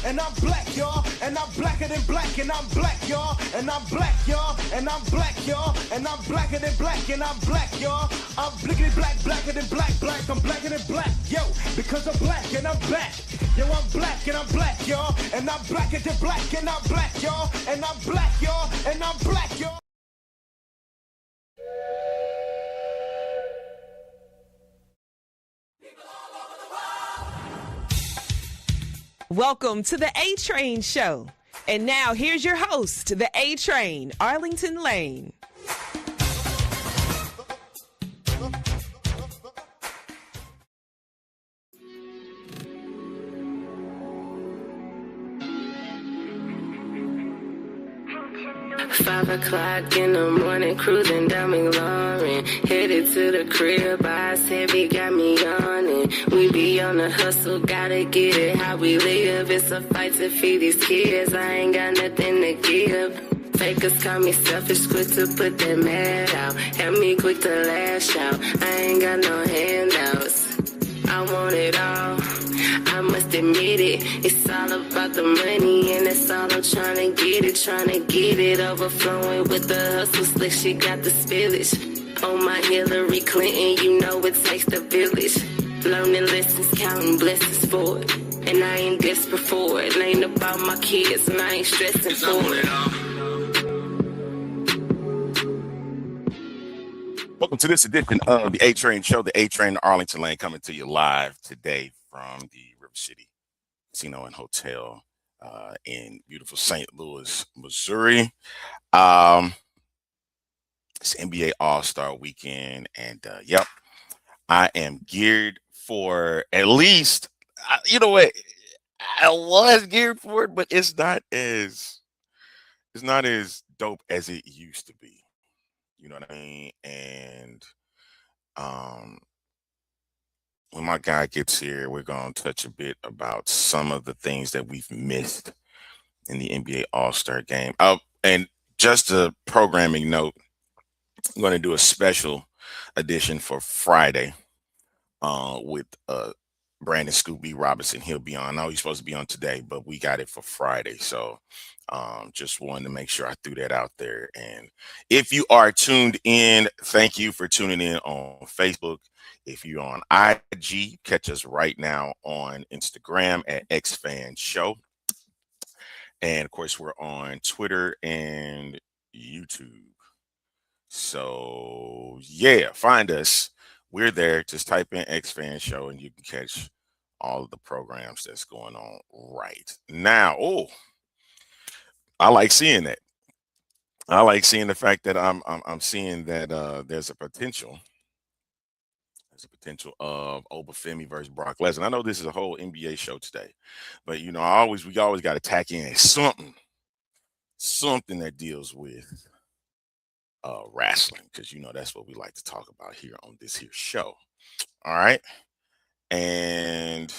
and I'm black, y'all, and I'm blacker than black, and I'm black, y'all, and I'm black, y'all, and I'm black, y'all, and I'm blacker than black, and I'm black, y'all. I'm blickety black, blacker than black, black, I'm blacker than black, yo, because I'm black and I'm back. Yo, I'm black and I'm black, y'all, and I'm blacker than black, and I'm black, y'all, and I'm black, y'all, and I'm black, y'all. Welcome to the A Train Show. And now here's your host, the A Train, Arlington Lane. Five o'clock in the morning, cruising down McLaurin. Headed to the crib, eyes heavy, got me yawning. We be on the hustle, gotta get it how we live. It's a fight to feed these kids, I ain't got nothing to give. Fakers call me selfish, quick to put that mad out. Help me quick to lash out, I ain't got no handouts. I want it all, I must admit it. It's all about the money and that's all I'm trying to get it. Overflowing with the hustle slick, she got the spillage. On my Hillary Clinton, you know it takes the village. Learning lessons, counting blessings for it. And I ain't desperate for it. It ain't about my kids and I ain't stressing for it. Welcome to this edition of the A Train Show, the A Train Arlington Lane, coming to you live today from the River City Casino and Hotel in beautiful St. Louis, Missouri. It's NBA All-Star Weekend, and yep, I am geared for at least. You know what? I was geared for it, but it's not as dope as it used to be. You know what I mean? And when my guy gets here, we're going to touch a bit about some of the things that we've missed in the NBA All-Star game. And just a programming note, I'm going to do a special edition for Friday with Brandon Scoop B. Robinson. He'll be on. I know he's supposed to be on today, but we got it for Friday. So just wanted to make sure I threw that out there. And if you are tuned in, thank you for tuning in on Facebook. If you're on IG, catch us right now on Instagram at XFanShow. And of course, we're on Twitter and YouTube. So yeah, find us. We're there. Just type in XFanShow and you can catch all of the programs that's going on right now. Oh, I like seeing that. I like seeing the fact that I'm seeing that there's a potential. There's a potential of Obafemi versus Brock Lesnar. I know this is a whole NBA show today, but you know, we always got to tack in something that deals with wrestling, because you know that's what we like to talk about here on this here show. All right, and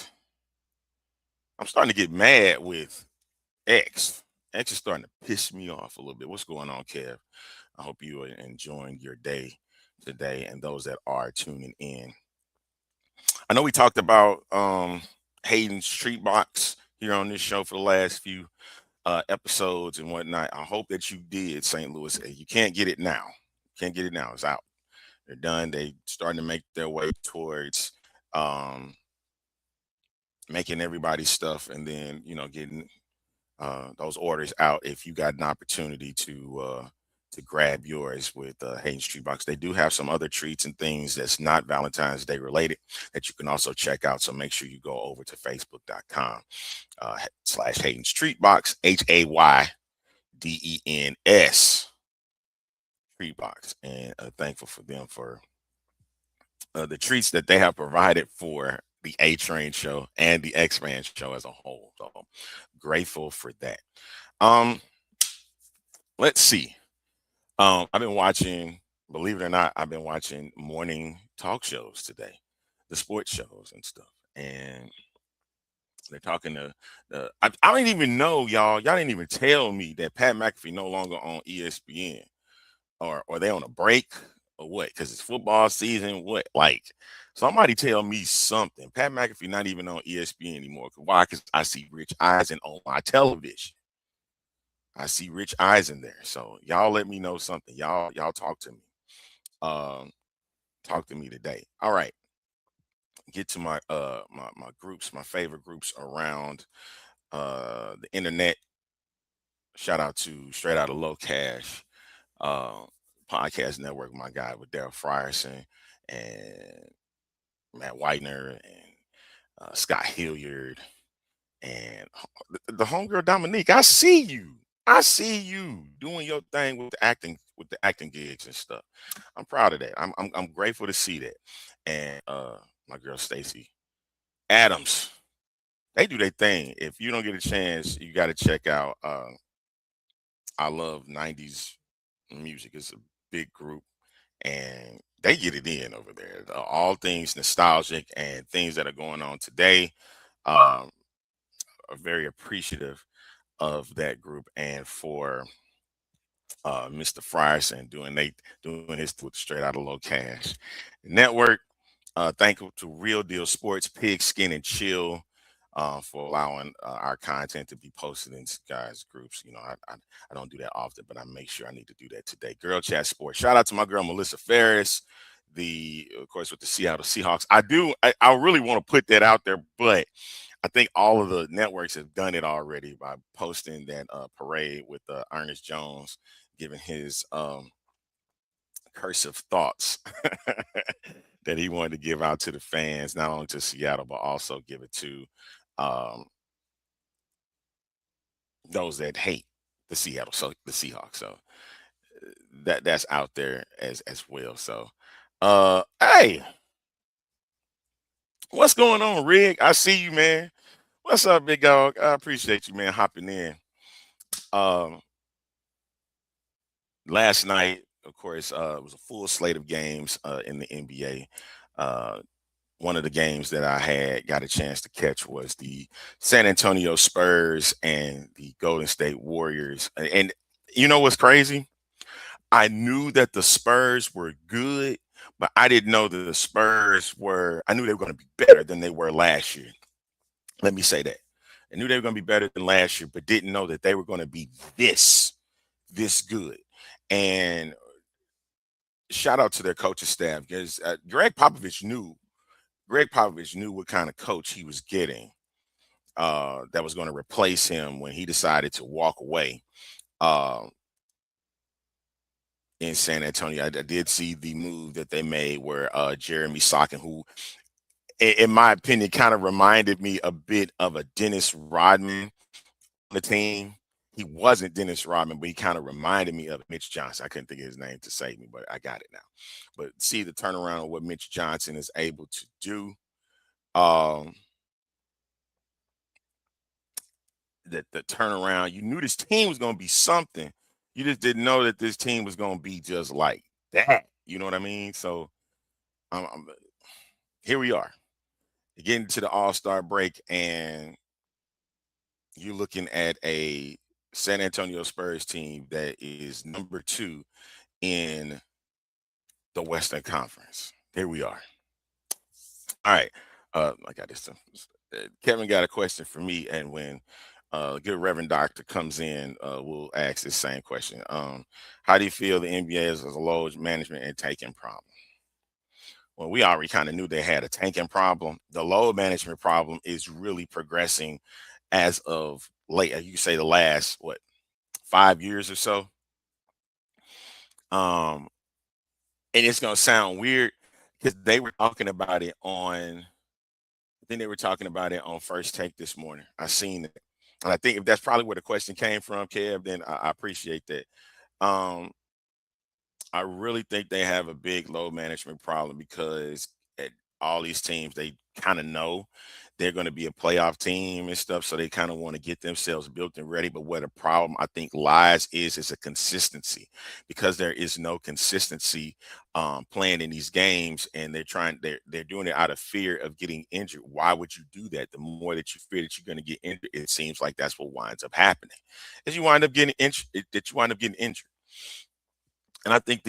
I'm starting to get mad with X. X is starting to piss me off a little bit. What's going on, Kev? I hope you are enjoying your day today, and those that are tuning in. I know we talked about Hayden's Street Box here on this show for the last few episodes and whatnot. I hope that you did, St. Louis. You can't get it now. Can't get it now. It's out. They're done. They starting to make their way towards making everybody's stuff, and then getting those orders out. If you got an opportunity to grab yours with Hayden Street Box, they do have some other treats and things that's not Valentine's Day related that you can also check out. So make sure you go over to facebook.com / Hayden Street Box, HAYDENS Street Box, and thankful for them for the treats that they have provided for the A Train Show and the X-Man Show as a whole. So grateful for that. Let's see. I've been watching, believe it or not, I've been watching morning talk shows today, the sports shows and stuff. And they're talking to I didn't even know, y'all didn't even tell me that Pat McAfee no longer on ESPN. Or are they on a break? or what? Because it's football season. What? Like, somebody tell me something. Pat McAfee not even on ESPN anymore. Why? Because I see Rich Eisen on my television. I see Rich Eisen there. So y'all let me know something. Y'all talk to me. Um, talk to me today. All right. Get to my groups, my favorite groups around the internet. Shout out to Straight Out of Low Cash uh, podcast network, my guy with Daryl Frierson and Matt Whitener and Scott Hilliard and the homegirl Dominique. I see you. I see you doing your thing with the acting gigs and stuff. I'm proud of that. I'm grateful to see that. And my girl Stacy Adams, they do their thing. If you don't get a chance, you got to check out. I love '90s music. It's a big group, and they get it in over there. All things nostalgic and things that are going on today. Um, are very appreciative of that group and for Mr. Frierson doing his with Straight Out of Low Cash Network. Thank you to Real Deal Sports, Pig Skin and Chill for allowing our content to be posted in guys groups. You know, I don't do that often, but I make sure I need to do that today. Girl Chat Sports. Shout out to my girl Melissa Ferris, of course with the Seattle Seahawks. I really want to put that out there, but I think all of the networks have done it already by posting that parade with Ernest Jones giving his cursive thoughts that he wanted to give out to the fans, not only to Seattle, but also give it to um, those that hate the Seahawks. So that's out there as well. So hey, what's going on, Rig? I see you, man. What's up, big dog? I appreciate you, man, hopping in. Um, Last night, of course, it was a full slate of games in the NBA. One of the games that I had got a chance to catch was the San Antonio Spurs and the Golden State Warriors. And you know what's crazy? I knew that the Spurs were good, but I didn't know that the Spurs were, I knew they were going to be better than they were last year. Let me say that. I knew they were going to be better than last year, but didn't know that they were going to be this good. And shout out to their coaching staff because Greg Popovich knew what kind of coach he was getting that was going to replace him when he decided to walk away uh, in San Antonio. I did see the move that they made where Jeremy Socken, who in my opinion kind of reminded me a bit of a Dennis Rodman on the team. He wasn't Dennis Rodman, but he kind of reminded me of Mitch Johnson. I couldn't think of his name to save me, but I got it now. But see the turnaround of what Mitch Johnson is able to do. The turnaround, you knew this team was going to be something. You just didn't know that this team was going to be just like that. You know what I mean? So here we are, getting to the All-Star break, and you're looking at a San Antonio Spurs team that is number 2 in the Western Conference. Here we are. All right. I got this. Kevin got a question for me, and when good Reverend Doctor comes in, we'll ask the same question. How do you feel the NBA is a load management and tanking problem? Well, we already kind of knew they had a tanking problem. The load management problem is really progressing as of late. You say the last 5 years or so. And it's gonna sound weird because they were talking about it on. I think they were talking about it on First Take this morning. I seen it, and I think if that's probably where the question came from, Kev, then I appreciate that. Um, I really think they have a big load management problem because at all these teams, they kind of know they're going to be a playoff team and stuff. So they kind of want to get themselves built and ready. But where the problem I think lies is a consistency, because there is no consistency playing in these games, and they're doing it out of fear of getting injured. Why would you do that? The more that you fear that you're going to get injured, it seems like that's what winds up happening. As you wind up getting injured, And I think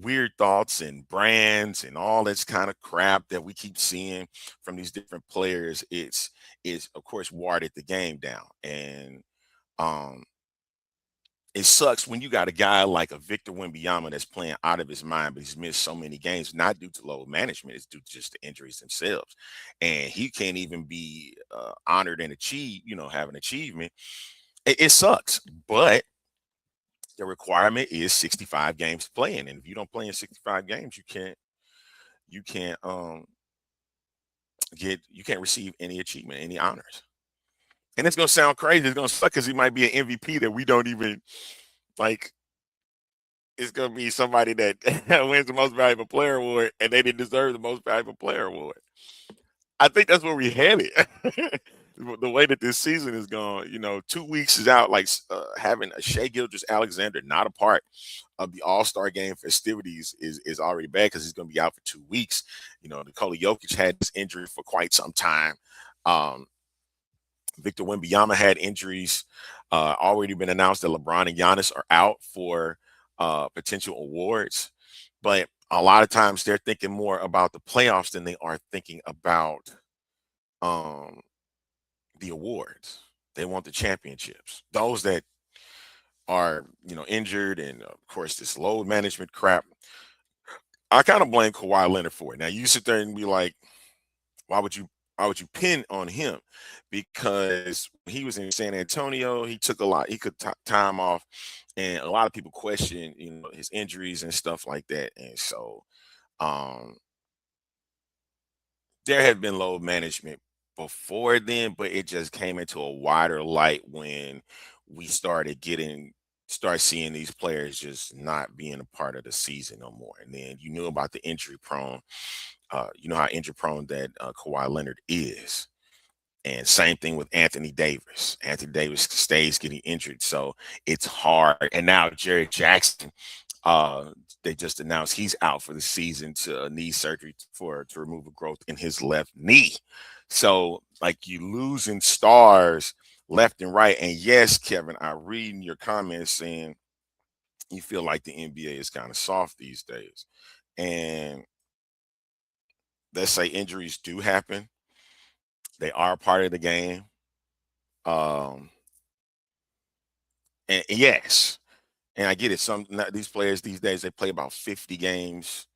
weird thoughts and brands and all this kind of crap that we keep seeing from these different players, it's of course watered the game down. And um it sucks when you got a guy like a Victor Wembanyama that's playing out of his mind, but he's missed so many games, not due to load management, it's due to just the injuries themselves. And he can't even be honored and achieve, have an achievement. It sucks, but the requirement is 65 games playing, and if you don't play in 65 games, you can't you can't receive any achievement, any honors. And it's gonna sound crazy. It's gonna suck because he might be an MVP that we don't even like. It's gonna be somebody that wins the most valuable player award, and they didn't deserve the most valuable player award. I think that's where we headed. The way that this season is going, 2 weeks is out. Like having a Shea Gilgeous-Alexander not a part of the All-Star game festivities is already bad because he's going to be out for 2 weeks. Nikola Jokic had this injury for quite some time. Victor Wembanyama had injuries. Already been announced that LeBron and Giannis are out for potential awards. But a lot of times they're thinking more about the playoffs than they are thinking about the awards. They want the championships. Those that are, injured and of course this load management crap. I kind of blame Kawhi Leonard for it. Now you sit there and be like, why would you pin on him? Because when he was in San Antonio, he took a lot. He could time off, and a lot of people question, his injuries and stuff like that. And so, um, there had been load management before then, but it just came into a wider light when we start seeing these players just not being a part of the season no more. And then you knew about the injury prone, you know how injury prone that Kawhi Leonard is. And same thing with Anthony Davis. Anthony Davis stays getting injured, so it's hard. And now Jared Jackson, uh, they just announced he's out for the season to knee surgery to remove a growth in his left knee. So like you losing stars left and right. And yes, Kevin, I read in your comments saying you feel like the NBA is kind of soft these days. And let's say injuries do happen. They are a part of the game. Um, and yes, and I get it. These players these days they play about 50 games,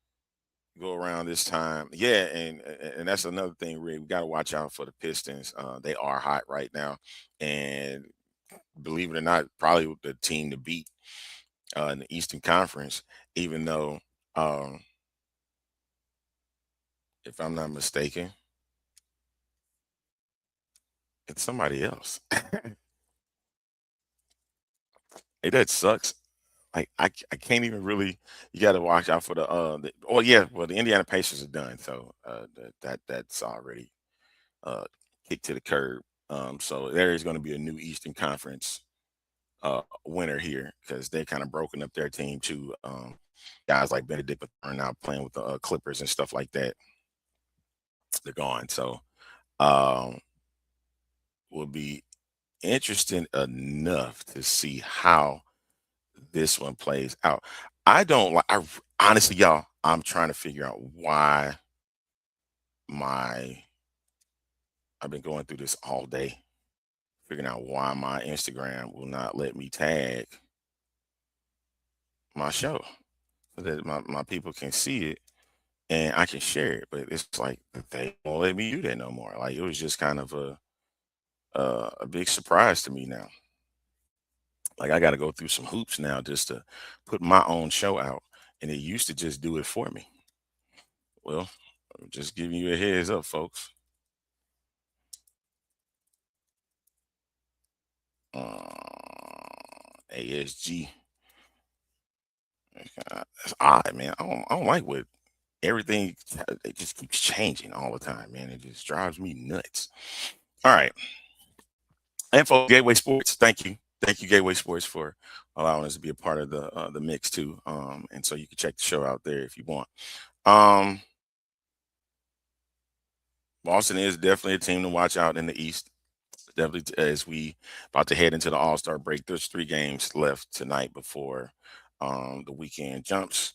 go around this time. Yeah, and that's another thing. Rick, we got to watch out for the Pistons. They are hot right now, and believe it or not, probably the team to beat in the Eastern Conference. Even though, if I'm not mistaken, it's somebody else. Hey, that sucks. I can't even really. You got to watch out for oh yeah, well the Indiana Pacers are done, so that's already uh kicked to the curb. So there is going to be a new Eastern Conference winner here because they're kind of broken up their team too. Guys like Benedict are now playing with the Clippers and stuff like that. They're gone, so um will be interesting enough to see how this one plays out. I don't like. Honestly, y'all, I'm trying to figure out why my. I've been going through this all day, figuring out why my Instagram will not let me tag my show so that my people can see it and I can share it. But it's like they won't let me do that no more. Like it was just kind of a big surprise to me now. Like I got to go through some hoops now just to put my own show out, and it used to just do it for me. Well, I'm just giving you a heads up, folks. ASG. That's odd, man. I don't like what everything. It just keeps changing all the time, man. It just drives me nuts. All right, and for Gateway Sports, thank you, Gateway Sports, for allowing us to be a part of the mix too. And so you can check the show out there if you want. Um, Boston is definitely a team to watch out in the East. Definitely, as we about to head into the All-Star break. There's 3 games left tonight before the weekend jumps.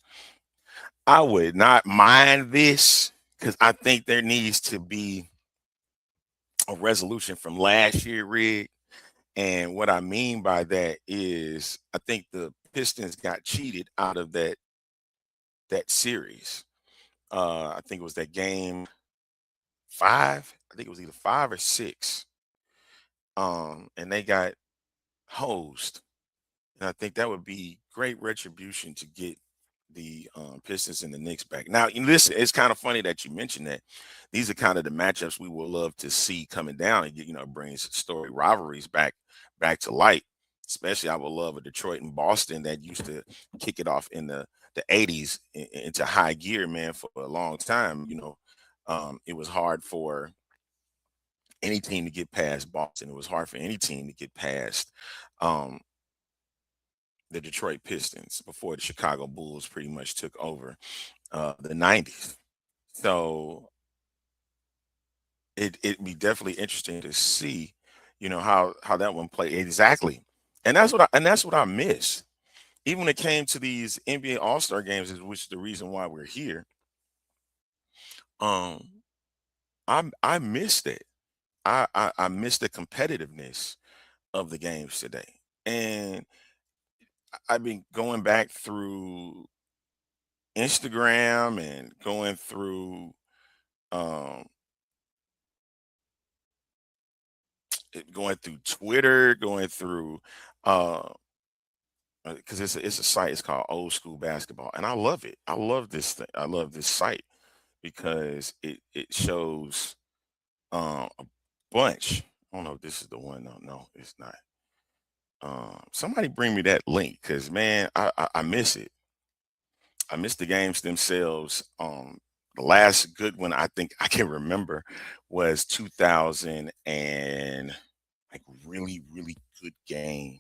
I would not mind this because I think there needs to be a resolution from last year, Rig. And what I mean by that is I think the Pistons got cheated out of that series. I think it was that game five. I think it was either five or six. And they got hosed. And I think that would be great retribution to get the Pistons and the Knicks back. Now, listen, it's kind of funny that you mentioned that. These are kind of the matchups we would love to see coming down and brings story rivalries back to light. Especially, I would love a Detroit and Boston that used to kick it off in the 80s into high gear, man, for a long time. It was hard for any team to get past Boston. It was hard for any team to get past um, the Detroit Pistons before the Chicago Bulls pretty much took over the 90s. So it'd be definitely interesting to see, how that one played exactly. And that's what I miss. Even when it came to these NBA All-Star games, which is the reason why we're here. Um, I missed it. I missed the competitiveness of the games today. And I've been going back through Instagram and um going through Twitter, going through because it's a site. It's called Old School Basketball, and I love it. I love this thing. I love this site because it shows a bunch. I don't know if this is the one. No, no, it's not. Somebody bring me that link because man, I miss it. I miss the games themselves. The last good one I think I can remember was 2000 and like really, really good game.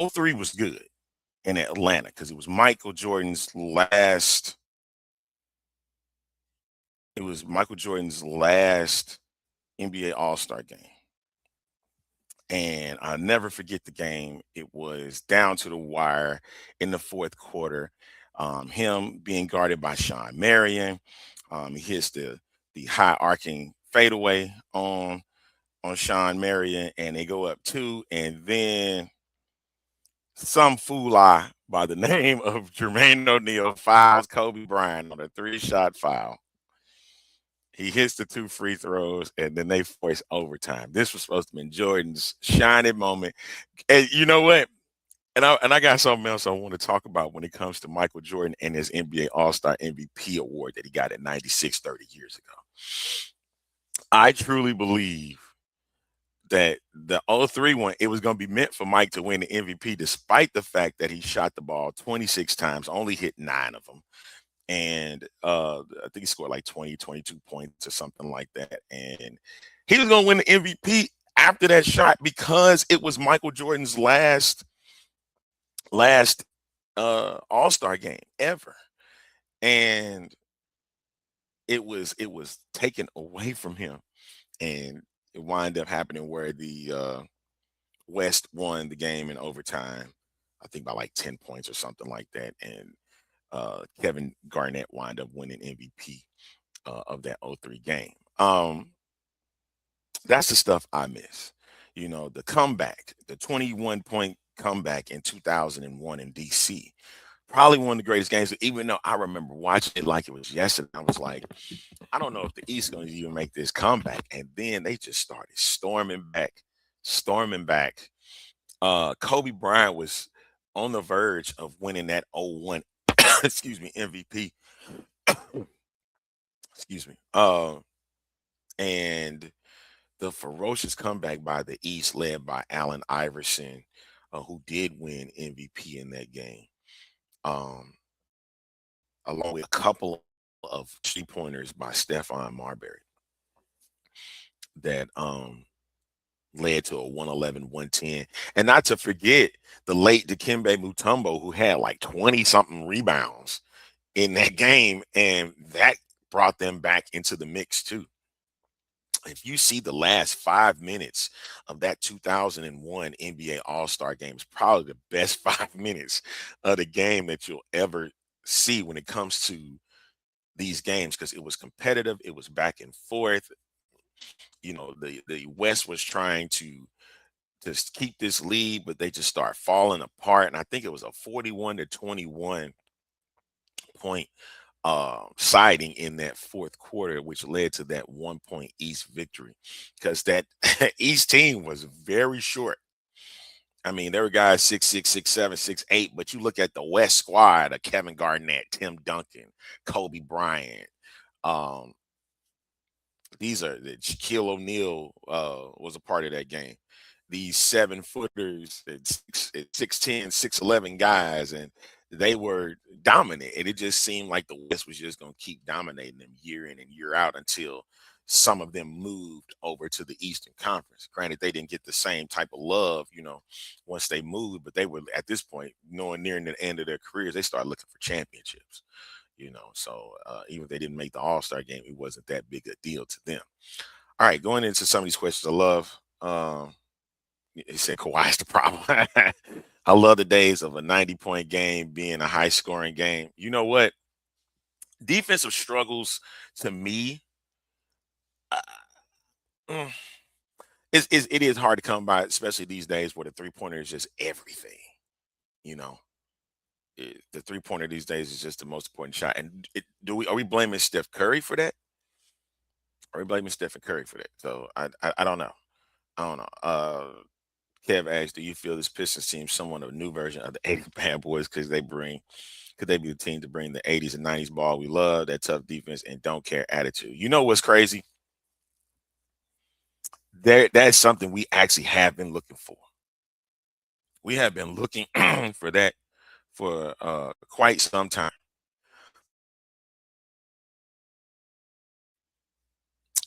'03 was good in Atlanta because it was Michael Jordan's last. It was Michael Jordan's last NBA All-Star game. And I'll never forget the game. It was down to the wire in the fourth quarter. Him being guarded by Sean Marion. He hits the high arcing fadeaway on Sean Marion, and they go up two, and then some fool by the name of Jermaine O'Neal fouls Kobe Bryant on a three-shot foul. He hits the two free throws, and then they force overtime. This was supposed to be Jordan's shining moment. And you know what? And I got something else I want to talk about when it comes to Michael Jordan and his NBA All-Star MVP award that he got in 96 30 years ago. I truly believe that the '03 one, it was going to be meant for Mike to win the MVP, despite the fact that he shot the ball 26 times, only hit 9 of them. And I think he scored like 20, 22 points or something like that. And he was going to win the MVP after that shot because it was Michael Jordan's last All-Star game ever. And it was taken away from him. And it wound up happening where the West won the game in overtime, I think by like 10 points or something like that. And Kevin Garnett wound up winning MVP of that '03 game. That's the stuff I miss. The comeback, the 21-point comeback in 2001 in DC. Probably one of the greatest games, even though I remember watching it like it was yesterday. I was like, I don't know if the East is going to even make this comeback. And then they just started storming back. Kobe Bryant was on the verge of winning that '01 excuse me, MVP. Excuse me. And the ferocious comeback by the East, led by Allen Iverson, who did win MVP in that game, along with a couple of 3-pointers by Stephon Marbury that led to a 111-110. And not to forget the late Dikembe Mutombo, who had like 20-something rebounds in that game, and that brought them back into the mix too. If you see the last 5 minutes of that 2001 NBA All-Star game, it's probably the best 5 minutes of the game that you'll ever see when it comes to these games, because it was competitive, it was back and forth. The West was trying to keep this lead, but they just start falling apart. And I think it was a 41-21 point siding in that fourth quarter, which led to that 1 point East victory, because that East team was very short. I mean, there were guys 6'6", 6'7", 6'8", but you look at the West squad of Kevin Garnett, Tim Duncan, Kobe Bryant. Um, these are Shaquille O'Neal was a part of that game. These 7-footers at 6'10", 6'11" guys, and they were dominant. And it just seemed like the West was just going to keep dominating them year in and year out until some of them moved over to the Eastern Conference. Granted, they didn't get the same type of love, once they moved, but they were at this point, knowing nearing the end of their careers, they started looking for championships. So even if they didn't make the All-Star game, it wasn't that big a deal to them. All right, going into some of these questions, I love. He said Kawhi's the problem. I love the days of a 90-point game being a high-scoring game. You know what? Defensive struggles, to me, uh, it is hard to come by, especially these days where the three-pointer is just everything. The three-pointer these days is just the most important shot. And are we blaming Steph Curry for that? Are we blaming Stephen Curry for that? So I don't know. I don't know. Kev asked, do you feel this Pistons team somewhat of a new version of the 80s Bad Boys? Could they be the team to bring the 80s and 90s ball we love, that tough defense and don't care attitude? You know what's crazy? That's something we actually have been looking for. We have been looking for that for quite some time.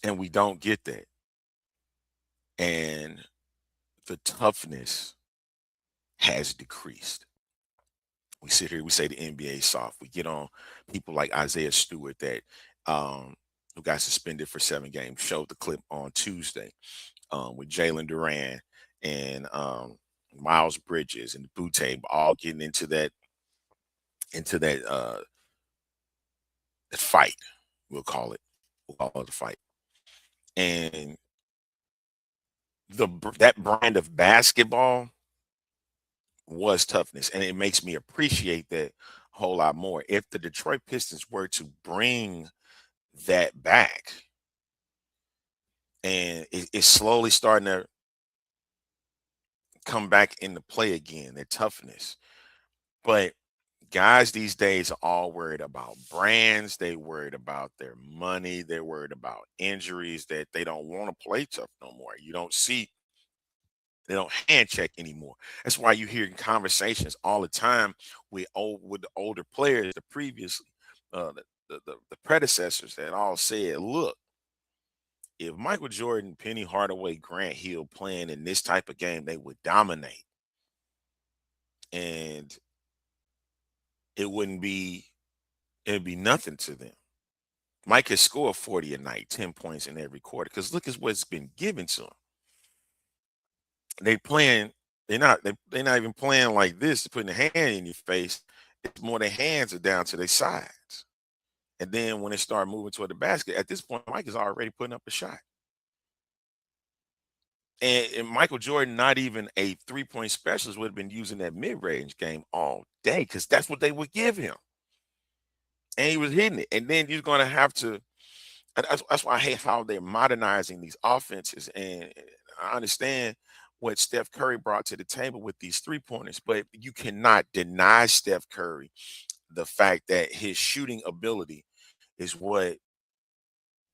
And we don't get that. And the toughness has decreased. We sit here, we say the NBA is soft. We get on people like Isaiah Stewart that who got suspended for 7 games, showed the clip on Tuesday with Jalen Duran and Miles Bridges and Butte all getting into that fight. We'll call it a fight. And that brand of basketball was toughness, and it makes me appreciate that a whole lot more. If the Detroit Pistons were to bring that back, and it's slowly starting to come back into play again, their toughness. But guys these days are all worried about brands. They worried about their money. They're worried about injuries, that they don't want to play tough no more. You don't see they don't hand check anymore. That's why you hear in conversations all the time with the older players, the previous, the predecessors that all said, "Look, if Michael Jordan, Penny Hardaway, Grant Hill playing in this type of game, they would dominate, and it'd be nothing to them. Mike has scored 40 a night, 10 points in every quarter. Because look at what's been given to him. They playing, they're not even playing like this, putting a hand in your face. It's more their hands are down to their sides. And then when they start moving toward the basket, at this point, Mike is already putting up a shot. And Michael Jordan, not even a 3-point specialist, would have been using that mid-range game all day, because that's what they would give him. And he was hitting it. And then you're going to have to, that's why I hate how they're modernizing these offenses. And I understand what Steph Curry brought to the table with these 3-pointers, but you cannot deny Steph Curry the fact that his shooting ability is what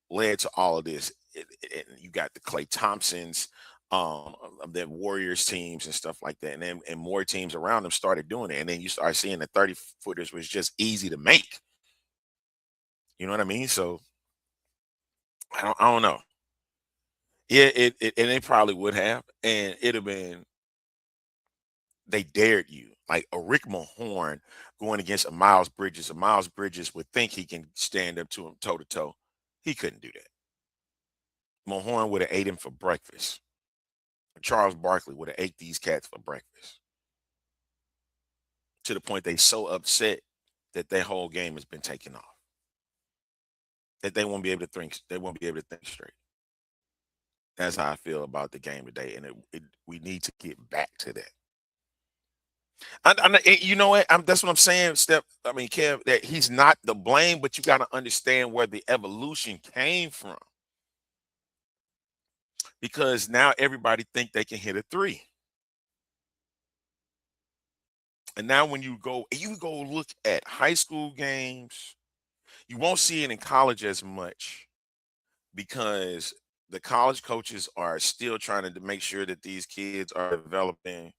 led to all of this. You got the Klay Thompsons, of the Warriors teams and stuff like that, and more teams around them started doing it, and then you start seeing the 30-footers was just easy to make. You know what I mean? So I don't know. Yeah, and they probably would have, and it'd have been, they dared you. Like a Rick Mahorn going against a Miles Bridges. A Miles Bridges would think he can stand up to him toe to toe. He couldn't do that. Mahorn would have ate him for breakfast. Charles Barkley would have ate these cats for breakfast. To the point they so upset that their whole game has been taken off. That they won't be able to think. They won't be able to think straight. That's how I feel about the game today, and we need to get back to that. You know what? That's what I'm saying, Steph. I mean, Kev, that he's not the blame, but you got to understand where the evolution came from. Because now everybody think they can hit a three. And now when you go look at high school games, you won't see it in college as much because the college coaches are still trying to make sure that these kids are developing.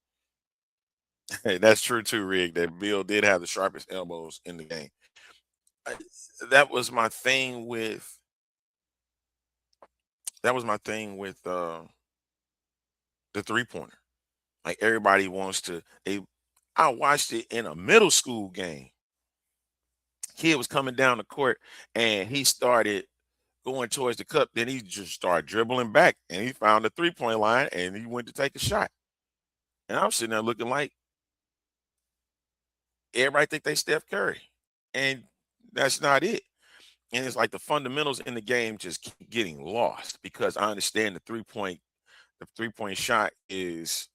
Hey, that's true too, Rick. That Bill did have the sharpest elbows in the game. I- That was my thing with the 3-pointer. Like everybody wants to. I watched it in a middle school game. Kid was coming down the court and he started going towards the cup. Then he just started dribbling back and he found the 3-point line and he went to take a shot. And I'm sitting there looking like everybody think they Steph Curry, and that's not it. And it's like the fundamentals in the game just keep getting lost because I understand the 3-point shot is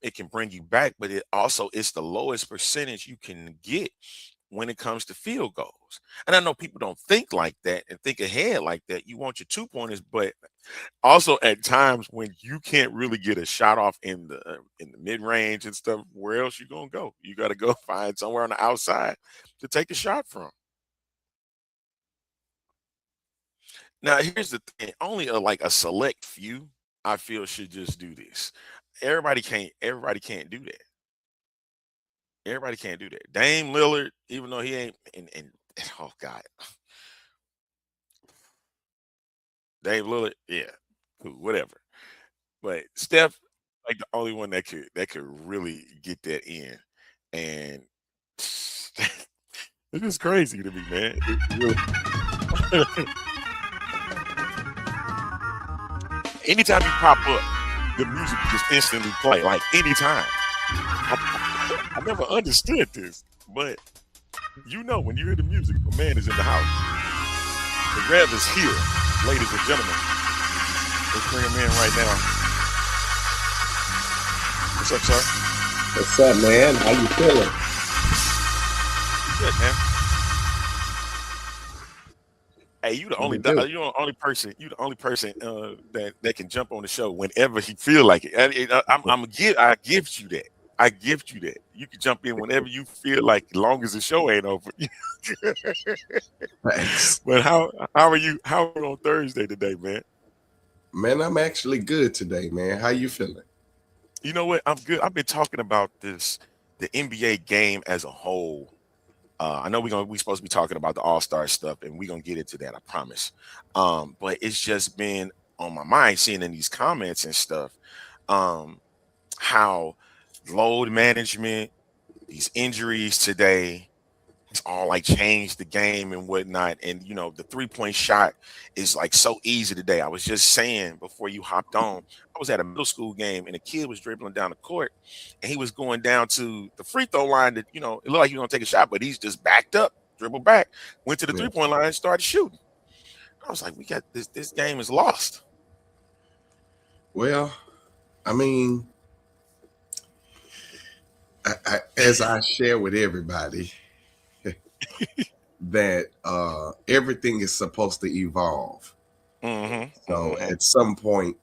it can bring you back, but it's the lowest percentage you can get when it comes to field goals. And I know people don't think like that and think ahead like that. You want your 2-pointers, but also at times when you can't really get a shot off in the mid range and stuff, where else you gonna go? You got to go find somewhere on the outside to take a shot from. Now, here's the thing: only like a select few, I feel, should just do this. Everybody can't. Everybody can't do that. Everybody can't do that. Dame Lillard, even though he ain't, and oh God, Dame Lillard, yeah, cool, whatever. But Steph, like the only one that could really get that in, and it's just crazy to me, man. It really, anytime you pop up, the music just instantly play, like anytime. I never understood this, but when you hear the music, a man is in the house. The Rev is here, ladies and gentlemen. Let's bring him in right now. What's up, sir? What's up, man? How you feeling? Good, man. Hey, you the What only you do? you the only person that can jump on the show whenever he feel like it. I gift you that. I gift you that. You can jump in whenever you feel like, as long as the show ain't over. Thanks. But how are you? How are you on Thursday today, man? Man, I'm actually good today, man. How you feeling? You know what? I'm good. I've been talking about the NBA game as a whole. I know we supposed to be talking about the All-Star stuff, and we're gonna get into that, I promise. But it's just been on my mind seeing in these comments and stuff, how load management, these injuries today, it's all like changed the game and whatnot. And the 3-point shot is like so easy today. I was just saying before you hopped on, I was at a middle school game and a kid was dribbling down the court and he was going down to the free throw line that, it looked like he was gonna take a shot, but he's just backed up, dribbled back, went to the Yeah. 3-point line and started shooting. I was like, we got this game is lost. Well, I mean, as I share with everybody, that everything is supposed to evolve. So at some point,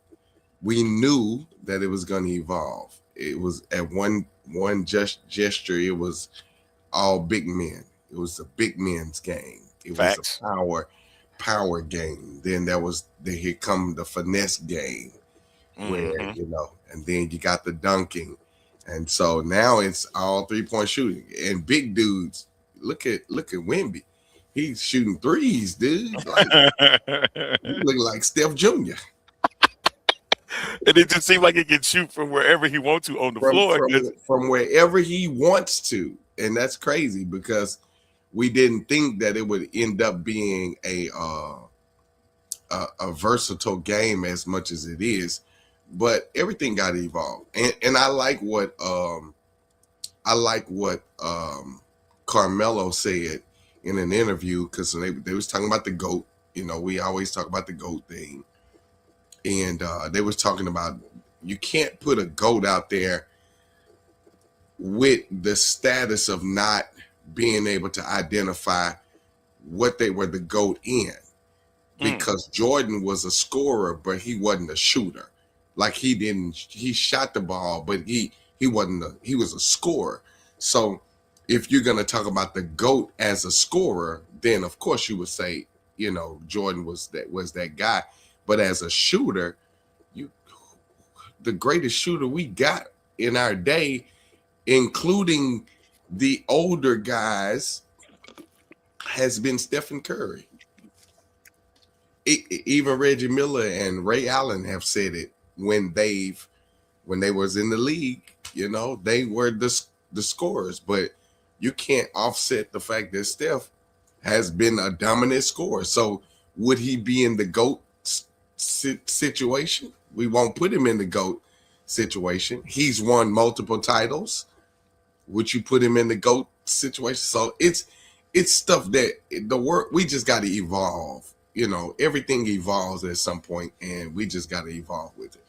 we knew that it was going to evolve. It was at one gesture. It was all big men. It was a big men's game. It Facts. was a power game. Then here come the finesse game, where and then you got the dunking, and so now it's all 3-point shooting and big dudes. Look at Wemby. He's shooting threes, dude. Like, he look like Steph Jr. And it just seemed like he can shoot from wherever he wants to on the floor. From wherever he wants to. And that's crazy because we didn't think that it would end up being a versatile game as much as it is. But everything got evolved. And I like what Carmelo said in an interview, because they was talking about the GOAT. You know, we always talk about the GOAT thing. And they was talking about you can't put a GOAT out there with the status of not being able to identify what they were the GOAT in. Because Jordan was a scorer, but he wasn't a shooter. Like he shot the ball, but he was a scorer. So if you're gonna talk about the GOAT as a scorer, then of course you would say, you know, Jordan was that guy. But as a shooter, the greatest shooter we got in our day, including the older guys, has been Stephen Curry. Even Reggie Miller and Ray Allen have said it when they was in the league. You know, they were the scorers, but you can't offset the fact that Steph has been a dominant scorer. So would he be in the GOAT situation? We won't put him in the GOAT situation. He's won multiple titles. Would you put him in the GOAT situation? So it's stuff that the work, we just got to evolve. You know, everything evolves at some point, and we just got to evolve with it.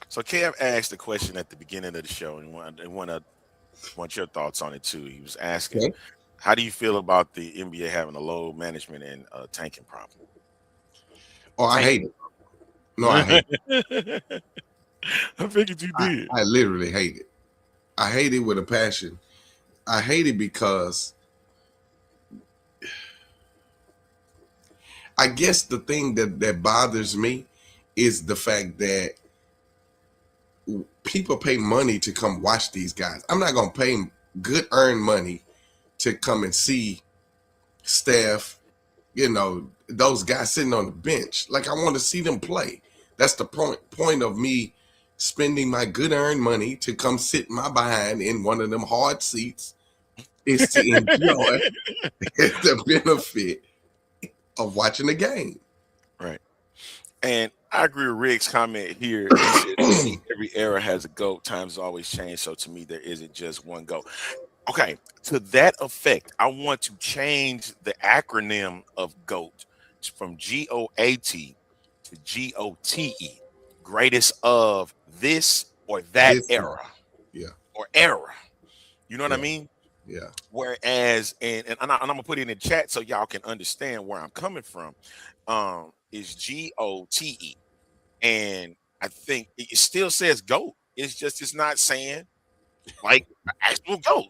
So Kev asked a question at the beginning of the show, and want your thoughts on it too. He was asking, Okay. how do you feel about the NBA having a load management and tanking problem? Oh, I hate it. No, I hate it. I figured you did. I literally hate it. I hate it with a passion. I hate it because I guess the thing that bothers me is the fact that people pay money to come watch these guys. I'm not going to pay good earned money to come and see Steph, you know, those guys sitting on the bench. Like, I want to see them play. That's the point of me spending my good earned money to come sit my behind in one of them hard seats is to enjoy the benefit of watching the game. Right. And I agree with Rick's comment here. He said, every era has a GOAT. Times always change. So to me, there isn't just one GOAT. Okay. To that effect, I want to change the acronym of GOAT from GOAT to GOTE. Greatest of this or that era. Yeah. Or era. You know what I mean? Yeah. Whereas, and I'm gonna put it in the chat so y'all can understand where I'm coming from. Is GOTE, and I think it still says GOAT. It's not saying like an actual GOAT.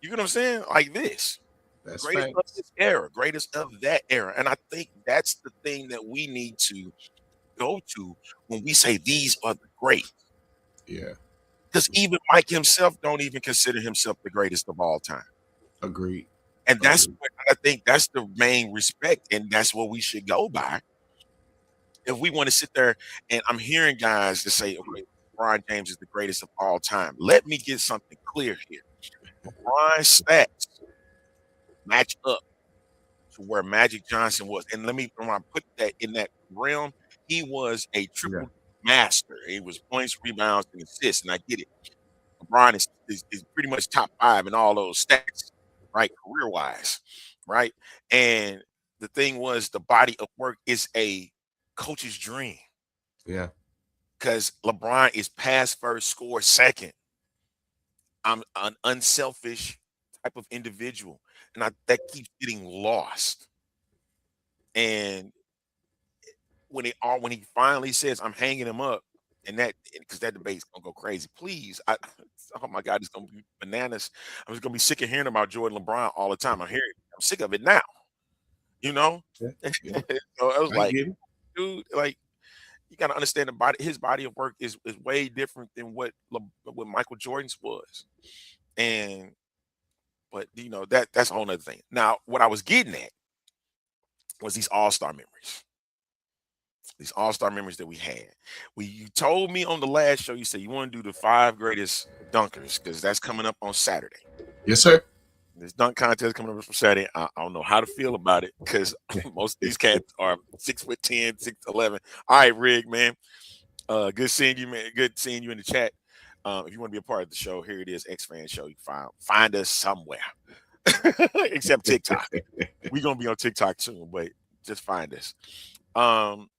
You know what I'm saying? Like this. That's Greatest facts. of this era, greatest of that era. And I think that's the thing that we need to go to when we say these are the great. Yeah. Because even Mike himself don't even consider himself the greatest of all time. Agreed. And that's what I think that's the main respect, and that's what we should go by. If we want to sit there, and I'm hearing guys to say, okay, LeBron James is the greatest of all time. Let me get something clear here. LeBron's stats match up to where Magic Johnson was. And when I put that in that realm, he was a triple master. He was points, rebounds, and assists. And I get it. LeBron is pretty much top 5 in all those stats, right? Career-wise, right? And the thing was, the body of work is a coach's dream. Yeah. Because LeBron is pass first, score second. I'm an unselfish type of individual, and that keeps getting lost. And when he finally says, "I'm hanging him up," and that because that debate's gonna go crazy. Please, oh my God, it's gonna be bananas. I'm just gonna be sick of hearing about Jordan, LeBron all the time. I'm sick of it now. You know, Yeah. So I was like, get it. dude, like you gotta understand his body of work is way different than what Michael Jordan's was. But you know, that's a whole nother thing. Now, what I was getting at was these all-star memories. These all-star memories that we had. You told me on the last show, you said you want to do the 5 greatest dunkers because that's coming up on Saturday. Yes, sir. This dunk contest coming up on Saturday. I don't know how to feel about it because most of these cats are 6'10", 6'11". All right, Rig, man. Good seeing you, man. Good seeing you in the chat. If you want to be a part of the show, here it is, X Fan Show. You can find us somewhere. except TikTok. We're gonna be on TikTok soon, but just find us. Um,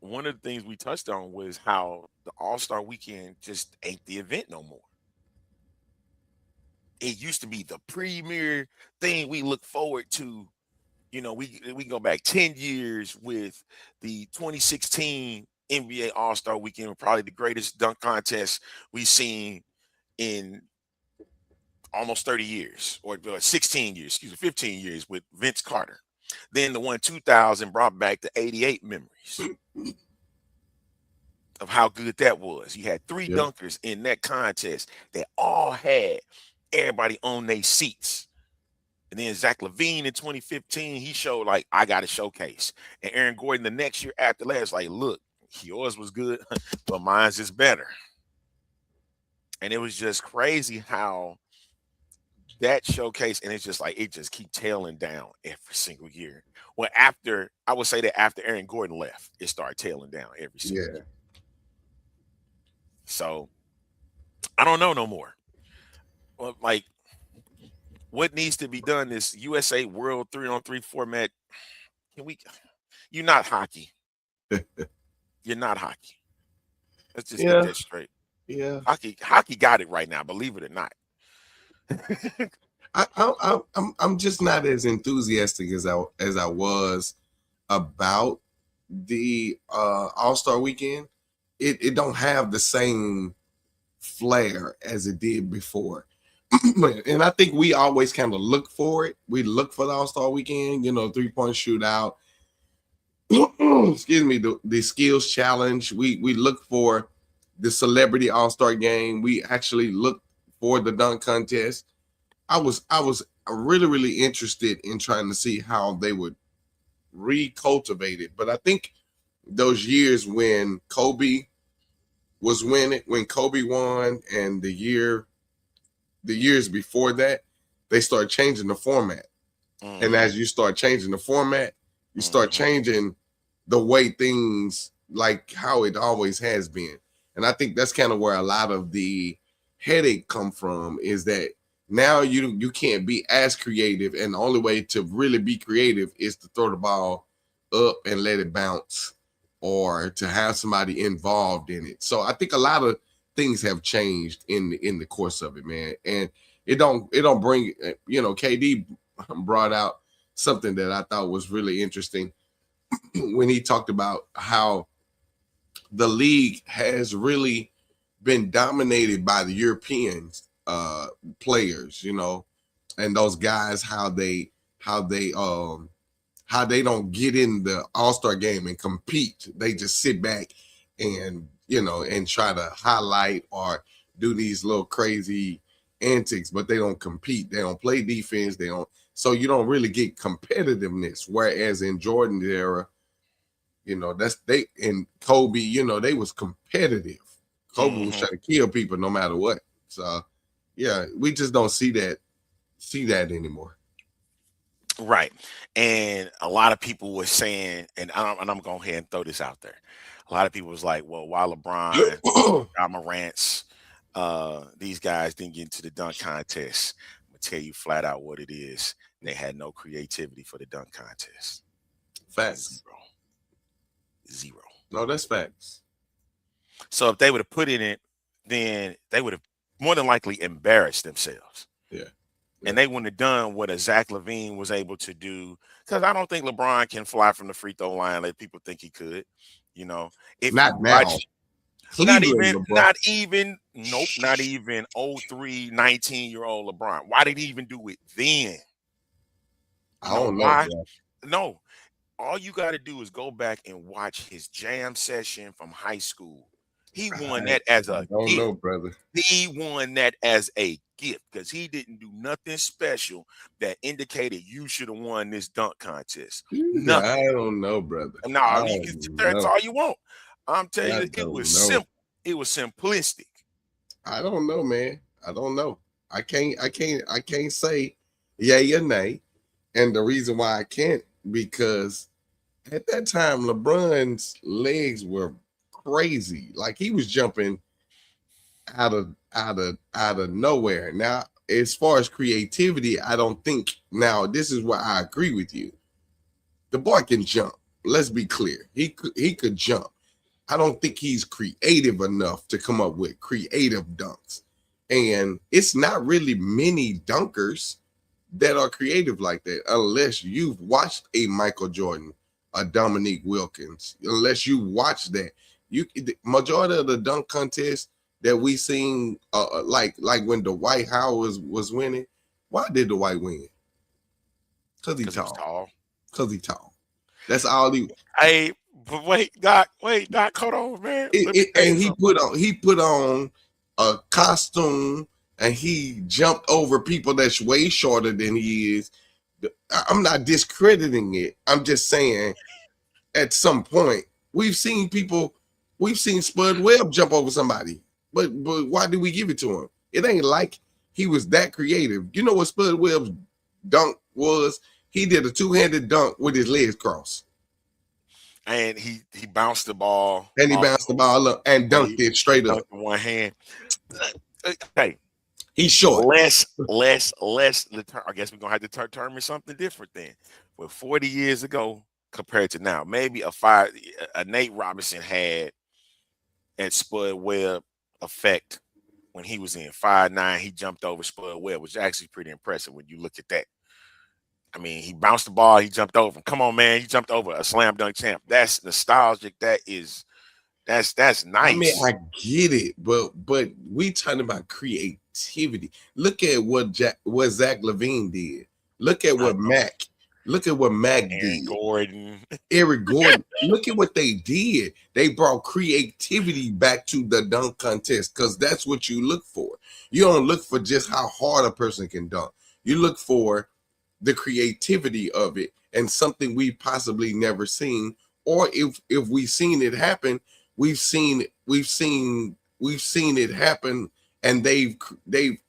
one of the things we touched on was how the All-Star weekend just ain't the event no more. It used to be the premier thing we look forward to. We go back 10 years with the 2016 NBA All-Star weekend, probably the greatest dunk contest we've seen in almost 30 years, or 16 years, 15 years with Vince Carter. Then the one 2000 brought back the 88 memories of how good that was. You had three Yep. dunkers in that contest that all had everybody on their seats. And then Zach LaVine in 2015, he showed like, I got a showcase. And Aaron Gordon the next year after last, like, look, yours was good, but mine's is better. And it was just crazy how that showcase, and it's just like it just keep tailing down every single year. Well, I would say that after Aaron Gordon left, it started tailing down every single year. So I don't know no more. Well, like, what needs to be done is USA World 3-on-3 format. You're not hockey. You're not hockey. Let's just get that straight. Yeah. Hockey got it right now, believe it or not. I'm just not as enthusiastic as I was about the All-Star weekend. It don't have the same flair as it did before. And I think we always kind of look for it. We look for the All-Star weekend, 3-point shootout. Excuse me, the skills challenge. We look for the celebrity All-Star game. We actually look for the dunk contest. I was really, really interested in trying to see how they would recultivate it. But I think those years when Kobe was winning, when Kobe won, and the years before that, they started changing the format. Mm-hmm. And as you start changing the format, you start changing the way things, like how it always has been. And I think that's kind of where a lot of the headache come from, is that now you can't be as creative, and the only way to really be creative is to throw the ball up and let it bounce, or to have somebody involved in it. So I think a lot of things have changed in the course of it, man. And it don't bring, KD brought out something that I thought was really interesting when he talked about how the league has really been dominated by the Europeans players, and those guys, how they don't get in the All-Star game and compete. They just sit back and and try to highlight or do these little crazy antics, but they don't compete. They don't play defense. So you don't really get competitiveness. Whereas in Jordan's era, and Kobe, they was competitive. Kobe was trying to kill people no matter what. So yeah, we just don't see that anymore. Right. And a lot of people were saying, and I'm going to go ahead and throw this out there. A lot of people was like, well, why LeBron, Morant's, these guys didn't get into the dunk contest? I'm going to tell you flat out what it is. They had no creativity for the dunk contest. Facts. Zero. No, that's facts. So if they would have put in it, then they would have more than likely embarrassed themselves. Yeah. And they wouldn't have done what a Zach LaVine was able to do, because I don't think LeBron can fly from the free throw line like people think he could. If not you now. Watch, not even 03, 19-year-old LeBron. Why did he even do it then? I don't know. Why? No. All you got to do is go back and watch his jam session from high school. He won that as a gift. I don't know, brother. He won that as a gift because he didn't do nothing special that indicated you should have won this dunk contest. Nothing. I don't know, brother. No, you can that's all you want. I'm telling you, it was simple. It was simplistic. I don't know, man. I don't know. I can't say yay or nay. And the reason why I can't, because at that time LeBron's legs were crazy. Like, he was jumping out of nowhere. Now, as far as creativity, I don't think. Now, this is where I agree with you. The boy can jump. Let's be clear. He could jump. I don't think he's creative enough to come up with creative dunks. And it's not really many dunkers that are creative like that, unless you've watched a Michael Jordan, a Dominique Wilkins. Unless you watch that, the majority of the dunk contest that we seen, like when Dwight Howard was winning. Why did Dwight win? Because he's tall. Because he's tall. That's all he. Hey, but wait, Doc, hold on, man. And he put on a costume and he jumped over people that's way shorter than he is. I'm not discrediting it. I'm just saying at some point we've seen Spud Webb jump over somebody. But why did we give it to him? It ain't like he was that creative. You know what Spud Webb's dunk was? He did a two-handed dunk with his legs crossed. And he bounced the ball. And he bounced the ball up and dunked it straight up. In one hand. Hey. He's short. Less. I guess we're going to have to determine something different then. But 40 years ago compared to now, maybe a Nate Robinson had at Spud Webb effect when he was in 5'9". He jumped over Spud Webb, which is actually pretty impressive when you look at that. I mean, he bounced the ball, he jumped over. Come on, man, he jumped over a slam dunk champ. That's nostalgic. That's nice. I mean, I get it, but we talking about creativity. Look at what Zach LaVine did. Look at what Mac did. Eric Gordon. Look at what they did. They brought creativity back to the dunk contest because that's what you look for. You don't look for just how hard a person can dunk. You look for the creativity of it and something we possibly never seen, or if we've seen it happen, we've seen it happen, and they've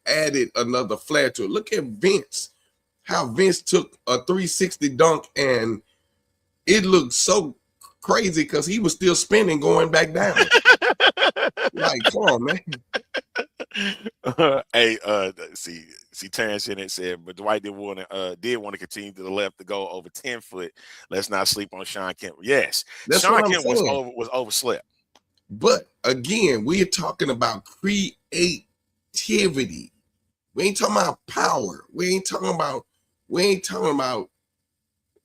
added another flair to it. Look at Vince, how Vince took a 360 dunk and it looked so crazy because he was still spinning going back down. Like, come on, man. Hey, see, Terrence in it said, but Dwight did want to continue to the left to go over 10 foot. Let's not sleep on Sean Kemp. Yes, that's Sean Kemp was overslept. But again, we're talking about creativity. We ain't talking about power. We ain't talking about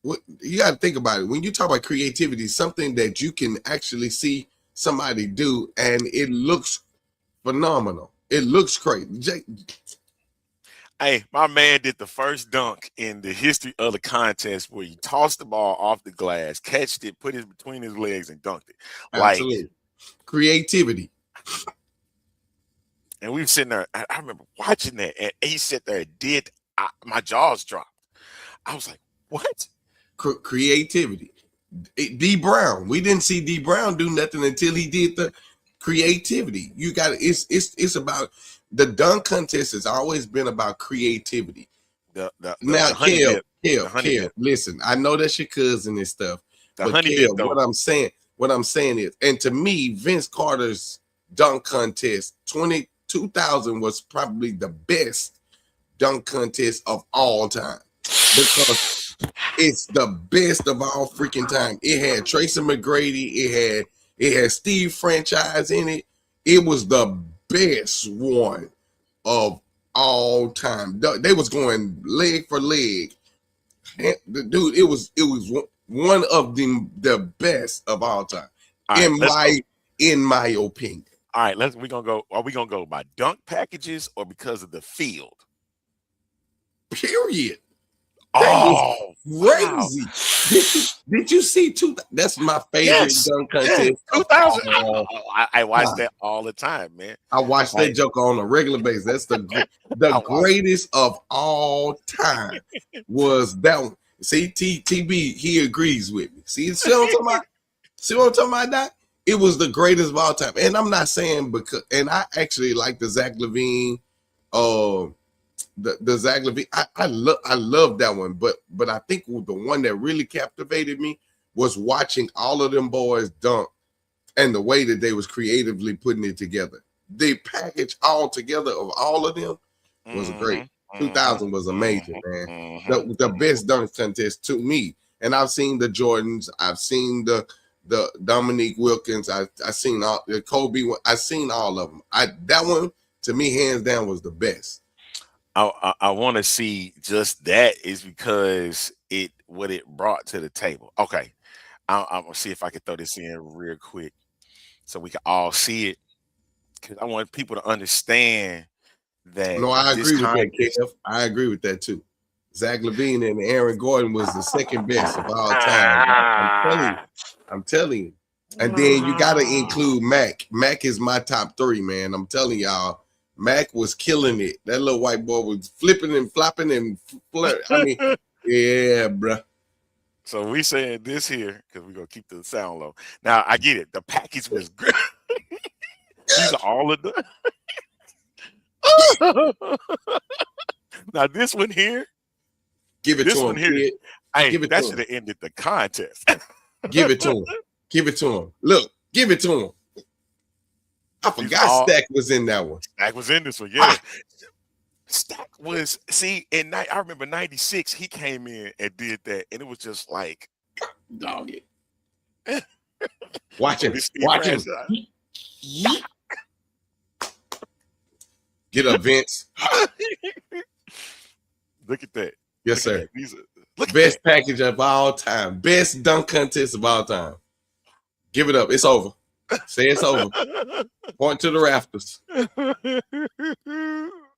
what you got to think about it. When you talk about creativity, something that you can actually see somebody do and it looks phenomenal. It looks crazy. Hey, my man did the first dunk in the history of the contest where he tossed the ball off the glass, catched it, put it between his legs, and dunked it. Absolutely. Like creativity. And we were sitting there. I remember watching that, and he sat there and my jaws dropped. I was like, "What?" Creativity. D Brown. We didn't see D Brown do nothing until he did the creativity. You got it. It's about the dunk contest has always been about creativity. Now, Kel, listen, I know that's your cousin and stuff. But Kel, what I'm saying is, and to me, Vince Carter's dunk contest 2000 was probably the best dunk contest of all time because it's the best of all freaking time. It had Tracy McGrady, it had Steve Franchise in it. It was the best one of all time. They was going leg for leg. Dude, it was one of the best of all time. In my opinion. All right, are we gonna go by dunk packages or because of the field? Period. Oh, crazy. Wow. Did you see that's my favorite dunk contest. 2000. I watch that all the time, man. I watch that joke on a regular basis. That's the greatest of all time was that one. See, TB, he agrees with me. See what I'm talking about, Doc? It was the greatest of all time. And I'm not saying because, and I actually like the Zach LaVine, the Zach LaVine. I love that one, but I think the one that really captivated me was watching all of them boys dunk and the way that they was creatively putting it together. They package all together of all of them was great. Mm-hmm. 2000 was amazing, man. Mm-hmm. The best dunk contest to me. And I've seen the Jordans. I've seen the Dominique Wilkins. I seen all the Kobe. I seen all of them. That one to me, hands down, was the best. I want to see just that is because what it brought to the table. Okay, I'm gonna see if I can throw this in real quick so we can all see it because I want people to understand that No, I this agree with that, contest. Kev. I agree with that too. Zach LaVine and Aaron Gordon was the second best of all time. I'm telling you. And then you got to include Mac. Mac is my top 3, man. I'm telling y'all, Mac was killing it. That little white boy was flipping and flopping and I mean, yeah, bruh. So we saying this here because we're gonna keep the sound low. Now I get it. The package was good. These are all of the. Now this one here. Give it this to one him, here. kid. Hey, Give it that to should him. have ended the contest. Give it to him. Give it to him. Look, give it to him. I forgot Stack was in that one. Stack was in this one, yeah. Stack was, see, I remember 96, he came in and did that, and it was just like, dog it. Watch him. Yeah. Get up, Vince. Look at that. Yes, look sir. Look best package of all time. Best dunk contest of all time. Give it up. It's over. Say it's over. Point to the rafters.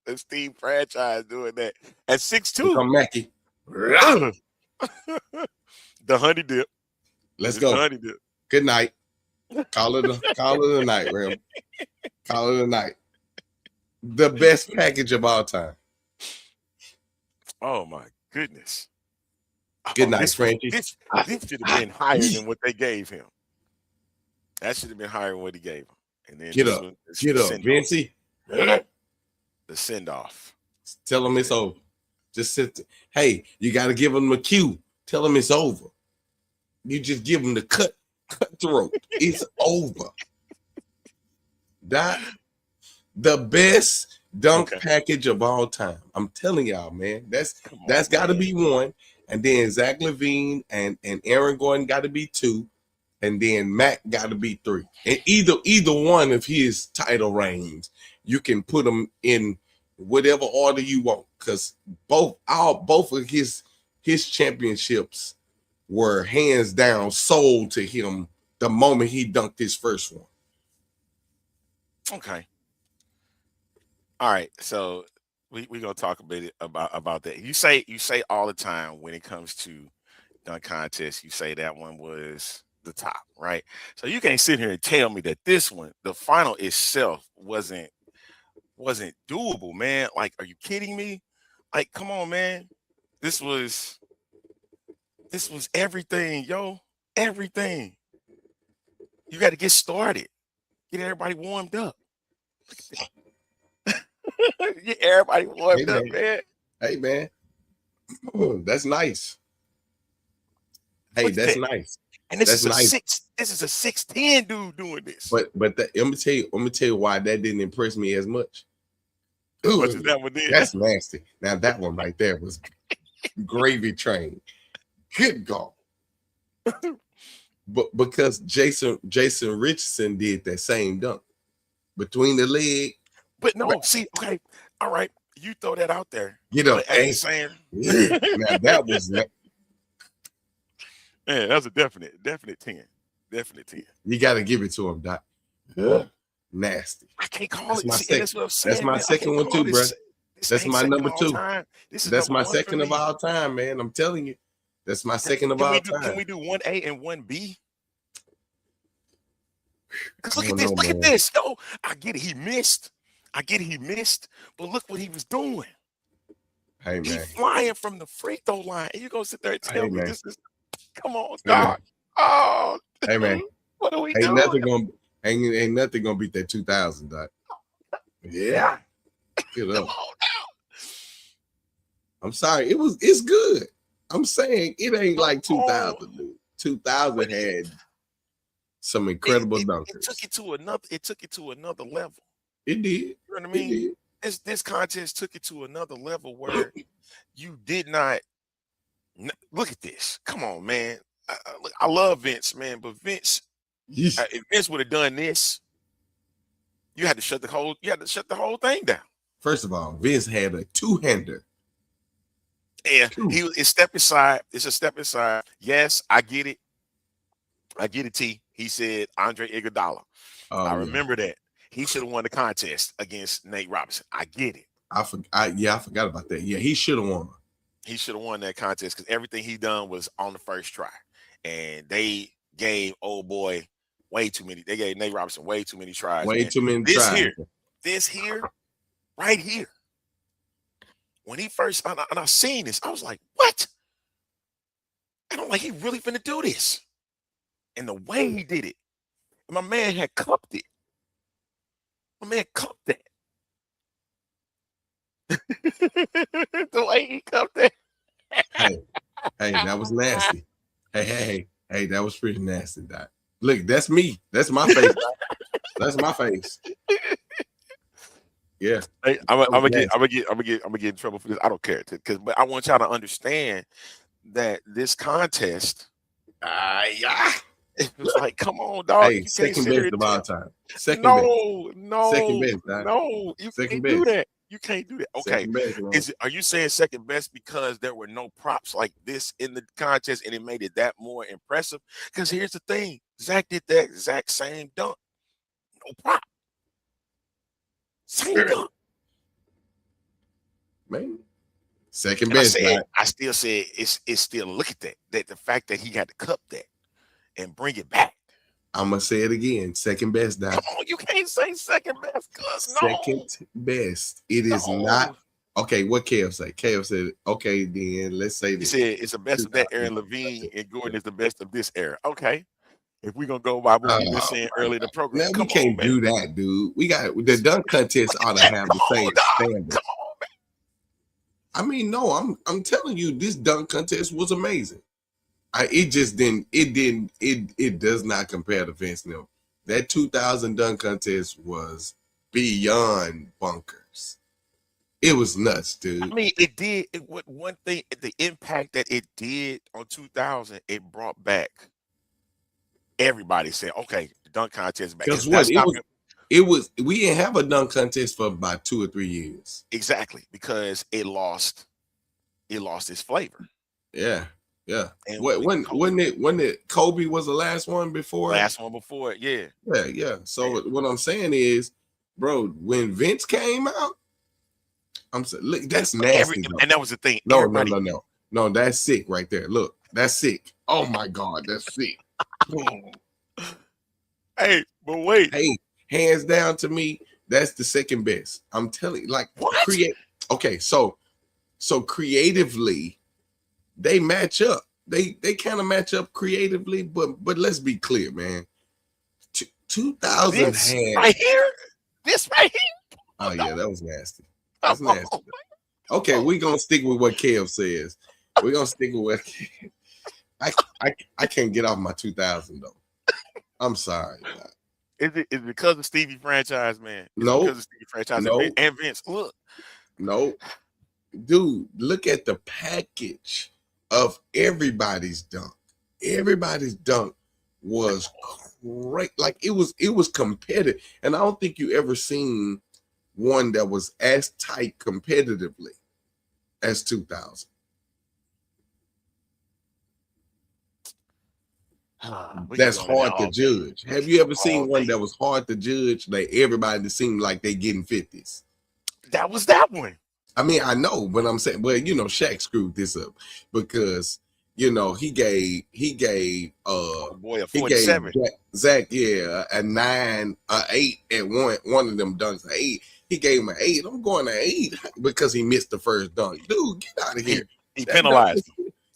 The Steve franchise doing that at 6'2". Come Mackie. The honey dip. Let's go. Honey dip. Good night. Call it a night, Ram. Call it a night. The best package of all time. Oh my goodness. Good night, Frankie. This should have been higher than what they gave him. That should have been higher than what he gave him. And then get up, Vincey. The send off. Tell him it's over. Just sit there. Hey, you got to give him a cue. Tell him it's over. You just give him the cutthroat. It's over. That the best dunk package of all time. I'm telling y'all, man. That's got to be 1. And then Zach LaVine and Aaron Gordon got to be 2. And then Mac got to be 3. And either one of his title reigns, you can put them in whatever order you want, because both of his championships were hands down sold to him the moment he dunked his first one. Okay. All right. So we're gonna talk a bit about that. You say all the time when it comes to dunk contests, you say that one was the top, right? So you can't sit here and tell me that this one, the final itself, wasn't doable, man. Like, are you kidding me? Like, come on, man. This was everything, yo. Everything. You got to get started. Get everybody warmed up. Get everybody warmed up, man. Hey, man. That's nice. Hey, that's nice. And this is a 6'10" dude doing this. But let me tell you why that didn't impress me as much. What is that one did? That's nasty. Now that one right there was gravy train. Good God. But because Jason Richardson did that same dunk between the leg. But no, see, okay, all right, you throw that out there. Get up, ain't saying. Now that was. Yeah, that's a definite 10. Definite 10. You got to give it to him, Doc. Yeah. Nasty. I can't call it. That's my second one too, bro. That's my number 2. That's my second of all time, man. I'm telling you. That's my second of all time. Can we do 1A and 1B? Because look at this. Yo, I get it. He missed. But look what he was doing. Hey, man. He's flying from the free throw line. And you're going to sit there and tell me this is. Come on, Doc. Oh, hey, man. What are we doing? Ain't nothing gonna beat that 2000, Doc. Yeah. Get up. I'm sorry. It's good. I'm saying it ain't like 2000, dude. 2000 had some incredible dunkers. It took it to another level. It did. You know what I mean? this contest took it to another level where you did not look at this. Come on, man. Look, I love Vince, man, but Vince, if Vince would have done this, you had to shut the whole thing down. First of all, Vince had a two-hander. Yeah, it's step aside. It's a step aside. Yes, I get it. I get it, T. He said Andre Iguodala. I remember that. He should have won the contest against Nate Robinson. I get it. I forgot about that. Yeah, he should have won. He should have won that contest because everything he done was on the first try. And they gave old boy way too many. They gave Nate Robinson way too many tries. Way too many tries. This here, right here. When he first, and I seen this, I was like, what? And I'm like, he really finna do this. And the way he did it, my man had cupped it. My man cupped that. The way he cupped that. Hey, that was nasty. Hey, that was pretty nasty, Doc. Look, that's me. That's my face. That's my face. Yeah. Hey, I'm gonna get in trouble for this. I don't care, but I want y'all to understand that this contest, it was like, come on, dog. Hey, second best of all time. Second best. No, you can't do that. You can't do that. Okay. Are you saying second best because there were no props like this in the contest and it made it that more impressive? Because here's the thing. Zach did that exact same dunk. No prop. Same dunk. Man. Second best. I still said it's still, look at that the fact that he had to cup that and bring it back. I'm gonna say it again. Second best, Doc. Come on, you can't say second best, cuz no. Second best. It is not. Okay, what Kev say? Kev said, okay, then let's say this. He said it's the best of that era. Levine and Gordon is the best of this era. Okay. If we're gonna go by what we were saying earlier in the program. We can't do that, dude. We got the dunk contest ought to have the same standard. Come on, man. I mean, no, I'm telling you, this dunk contest was amazing. It does not compare to Vince Neil. That 2000 dunk contest was beyond bunkers. It was nuts, dude. I mean, it did. One thing, the impact that it did on 2000, it brought back. Everybody said, "Okay, the dunk contest back." Guess what? We didn't have a dunk contest for about 2 or 3 years. Exactly, because it lost its flavor. Yeah. Yeah. Wasn't it Kobe was the last one before? Last one before it, yeah. Yeah. So what I'm saying is, bro, when Vince came out, I'm saying, look, that's nasty. And that was the thing. No, that's sick right there. Look, that's sick. Oh my God, that's sick. Hey, but wait. Hey, hands down to me, that's the second best. I'm telling you, like, what? Okay, so creatively, they match up. They kind of match up creatively, but let's be clear, man. 2000 this right here. Oh yeah, that was nasty. That's nasty. Okay, we're gonna stick with what Kev says. We're gonna stick with what I can't get off my 2000 though. I'm sorry. Is it because of Stevie franchise, man? No, because of Stevie franchise and Vince. Look, no, dude, look at the package of everybody's dunk. Everybody's dunk was great. Like it was competitive, and I don't think you ever seen one that was as tight competitively as 2000. That's hard to judge. Have you ever seen one that was hard to judge? Like everybody seemed like they getting 50s. That was that one. I mean, I know, but I'm saying, well, Shaq screwed this up because he gave boy a 47. Zach, a 9, a 8 at one of them dunks, an 8. He gave him an 8. I'm going to 8 because he missed the first dunk. Dude, get out of here. He penalized.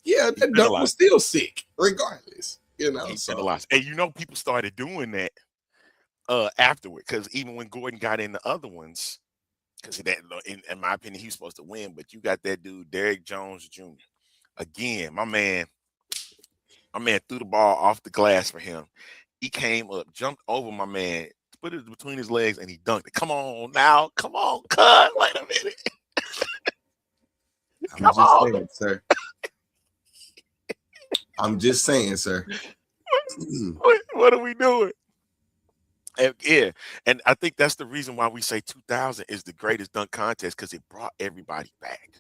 That dunk was still sick, regardless. He penalized. And people started doing that afterward, because even when Gordon got in the other ones, because in my opinion, he was supposed to win, but you got that dude, Derrick Jones Jr. Again, my man threw the ball off the glass for him. He came up, jumped over my man, put it between his legs, and he dunked it. Come on now. Come on, cut. Wait a minute. I'm just saying, sir. I'm just saying, sir. What are we doing? And, yeah, and I think that's the reason why we say 2000 is the greatest dunk contest, because it brought everybody back.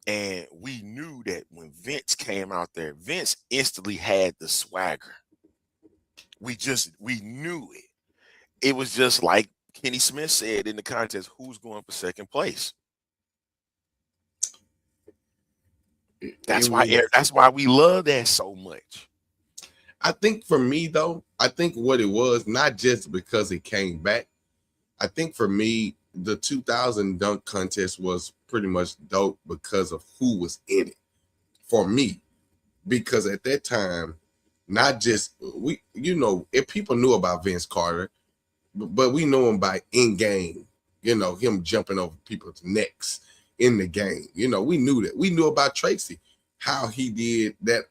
And we knew that when Vince came out there, Vince instantly had the swagger. We knew it. It was just like Kenny Smith said in the contest, who's going for second place? That's why we love that so much. I think for me, though, I think what it was, not just because it came back, I think for me, the 2000 dunk contest was pretty much dope because of who was in it for me. Because at that time, not just if people knew about Vince Carter, but we know him by in game, him jumping over people's necks in the game. We knew that. We knew about Tracy, how he did that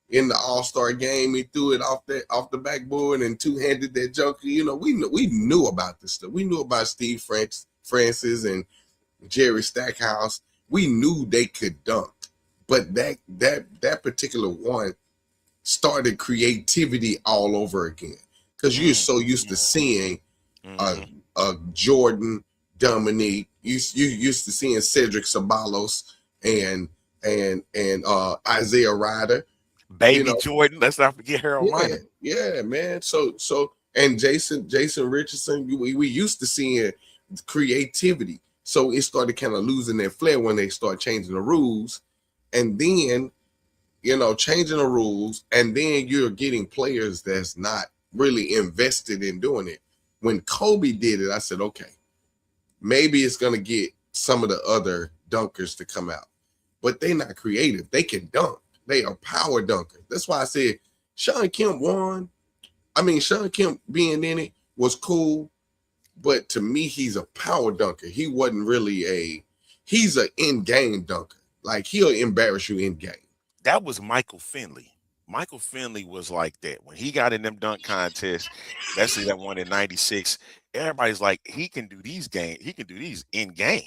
in the All-Star game. He threw it off the backboard and two-handed that joker. We knew about this stuff. We knew about Steve Francis and Jerry Stackhouse. We knew they could dunk. But that particular one started creativity all over again, because you're so used to seeing Jordan, Dominique. You used to seeing Cedric Ceballos and Isaiah Ryder, Baby Jordan. Let's not forget Harold Miner. Yeah, man. So and Jason Richardson. We used to seeing creativity. So it started kind of losing their flair when they start changing the rules, and then changing the rules, and then you're getting players that's not really invested in doing it. When Kobe did it, I said, okay, maybe it's going to get some of the other dunkers to come out, but they're not creative. They can dunk. They are power dunkers. That's why I said Sean Kemp won. I mean, Sean Kemp being in it was cool, but to me, he's a power dunker. He wasn't really he's an in-game dunker. Like, he'll embarrass you in game. That was Michael Finley. Michael Finley was like that. When he got in them dunk contests, especially that one in 96, everybody's like, he can do these in game.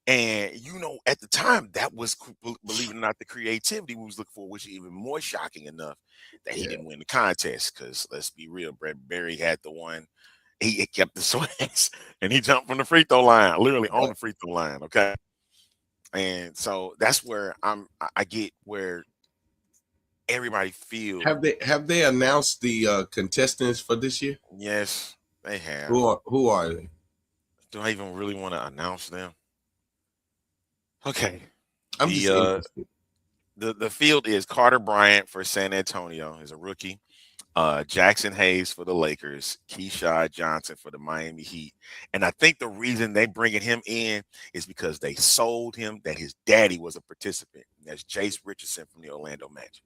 And, at the time, that was, believe it or not, the creativity we was looking for, which is even more shocking enough that he didn't win the contest. Because let's be real, Brett Berry had the one. He kept the sweats, and he jumped from the free throw line, literally on the free throw line, okay? And so that's where I get where everybody feels. Have they announced the contestants for this year? Yes, they have. Who are they? Do I even really want to announce them? Okay. I'm just interested. The field is Carter Bryant for San Antonio, is a rookie. Jackson Hayes for the Lakers, Keyshawn Johnson for the Miami Heat. And I think the reason they bringing him in is because they sold him that his daddy was a participant. That's Jace Richardson from the Orlando Magic.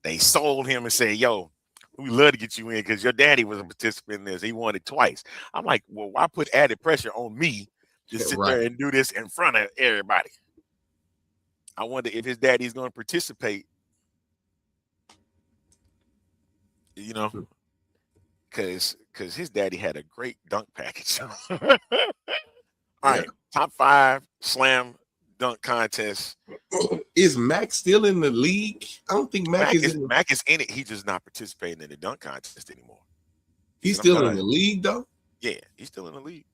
They sold him and said, yo, we love to get you in because your daddy was a participant in this. He won it twice. I'm like, well, why put added pressure on me to sit there and do this in front of everybody? I wonder if his daddy's going to participate. Because his daddy had a great dunk package. All right, top 5 slam dunk contest. Is Mac still in the league? I don't think Mac is in it. He's just not participating in the dunk contest anymore. He's still in the league, though? Yeah, he's still in the league.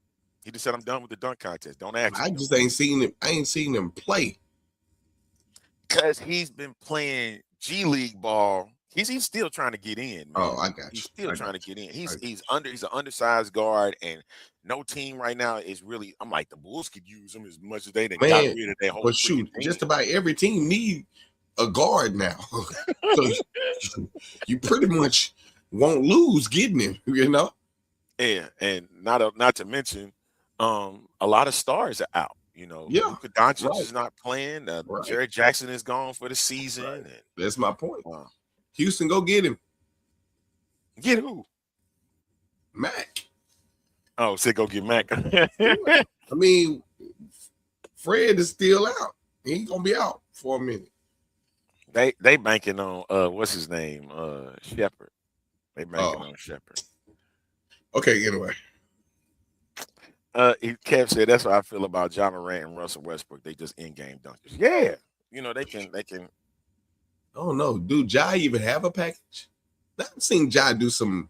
He just said, I'm done with the dunk contest. Don't ask me. I just ain't seen him. I ain't seen him play. Because he's been playing G League ball. He's still trying to get in, man. Oh, I got you. He's still trying to get in. He's an undersized guard, and no team right now is really. I'm like, the Bulls could use him as much as they got rid of their whole. But shoot, just about every team need a guard now. So you pretty much won't lose getting him, Yeah, and not to mention, a lot of stars are out. Luka Doncic is not playing. Jared Jackson is gone for the season. Right. And that's my point. Houston, go get him. Get who? Mac. Oh, so go get Mac. I mean, Fred is still out. He ain't gonna be out for a minute. They banking on what's his name? Shepard. They banking on Shepard. Okay, anyway. Kev said that's what I feel about John Morant and Russell Westbrook. They just in-game dunkers. Yeah, they can. I don't know. Do Ja even have a package? I've seen Ja do some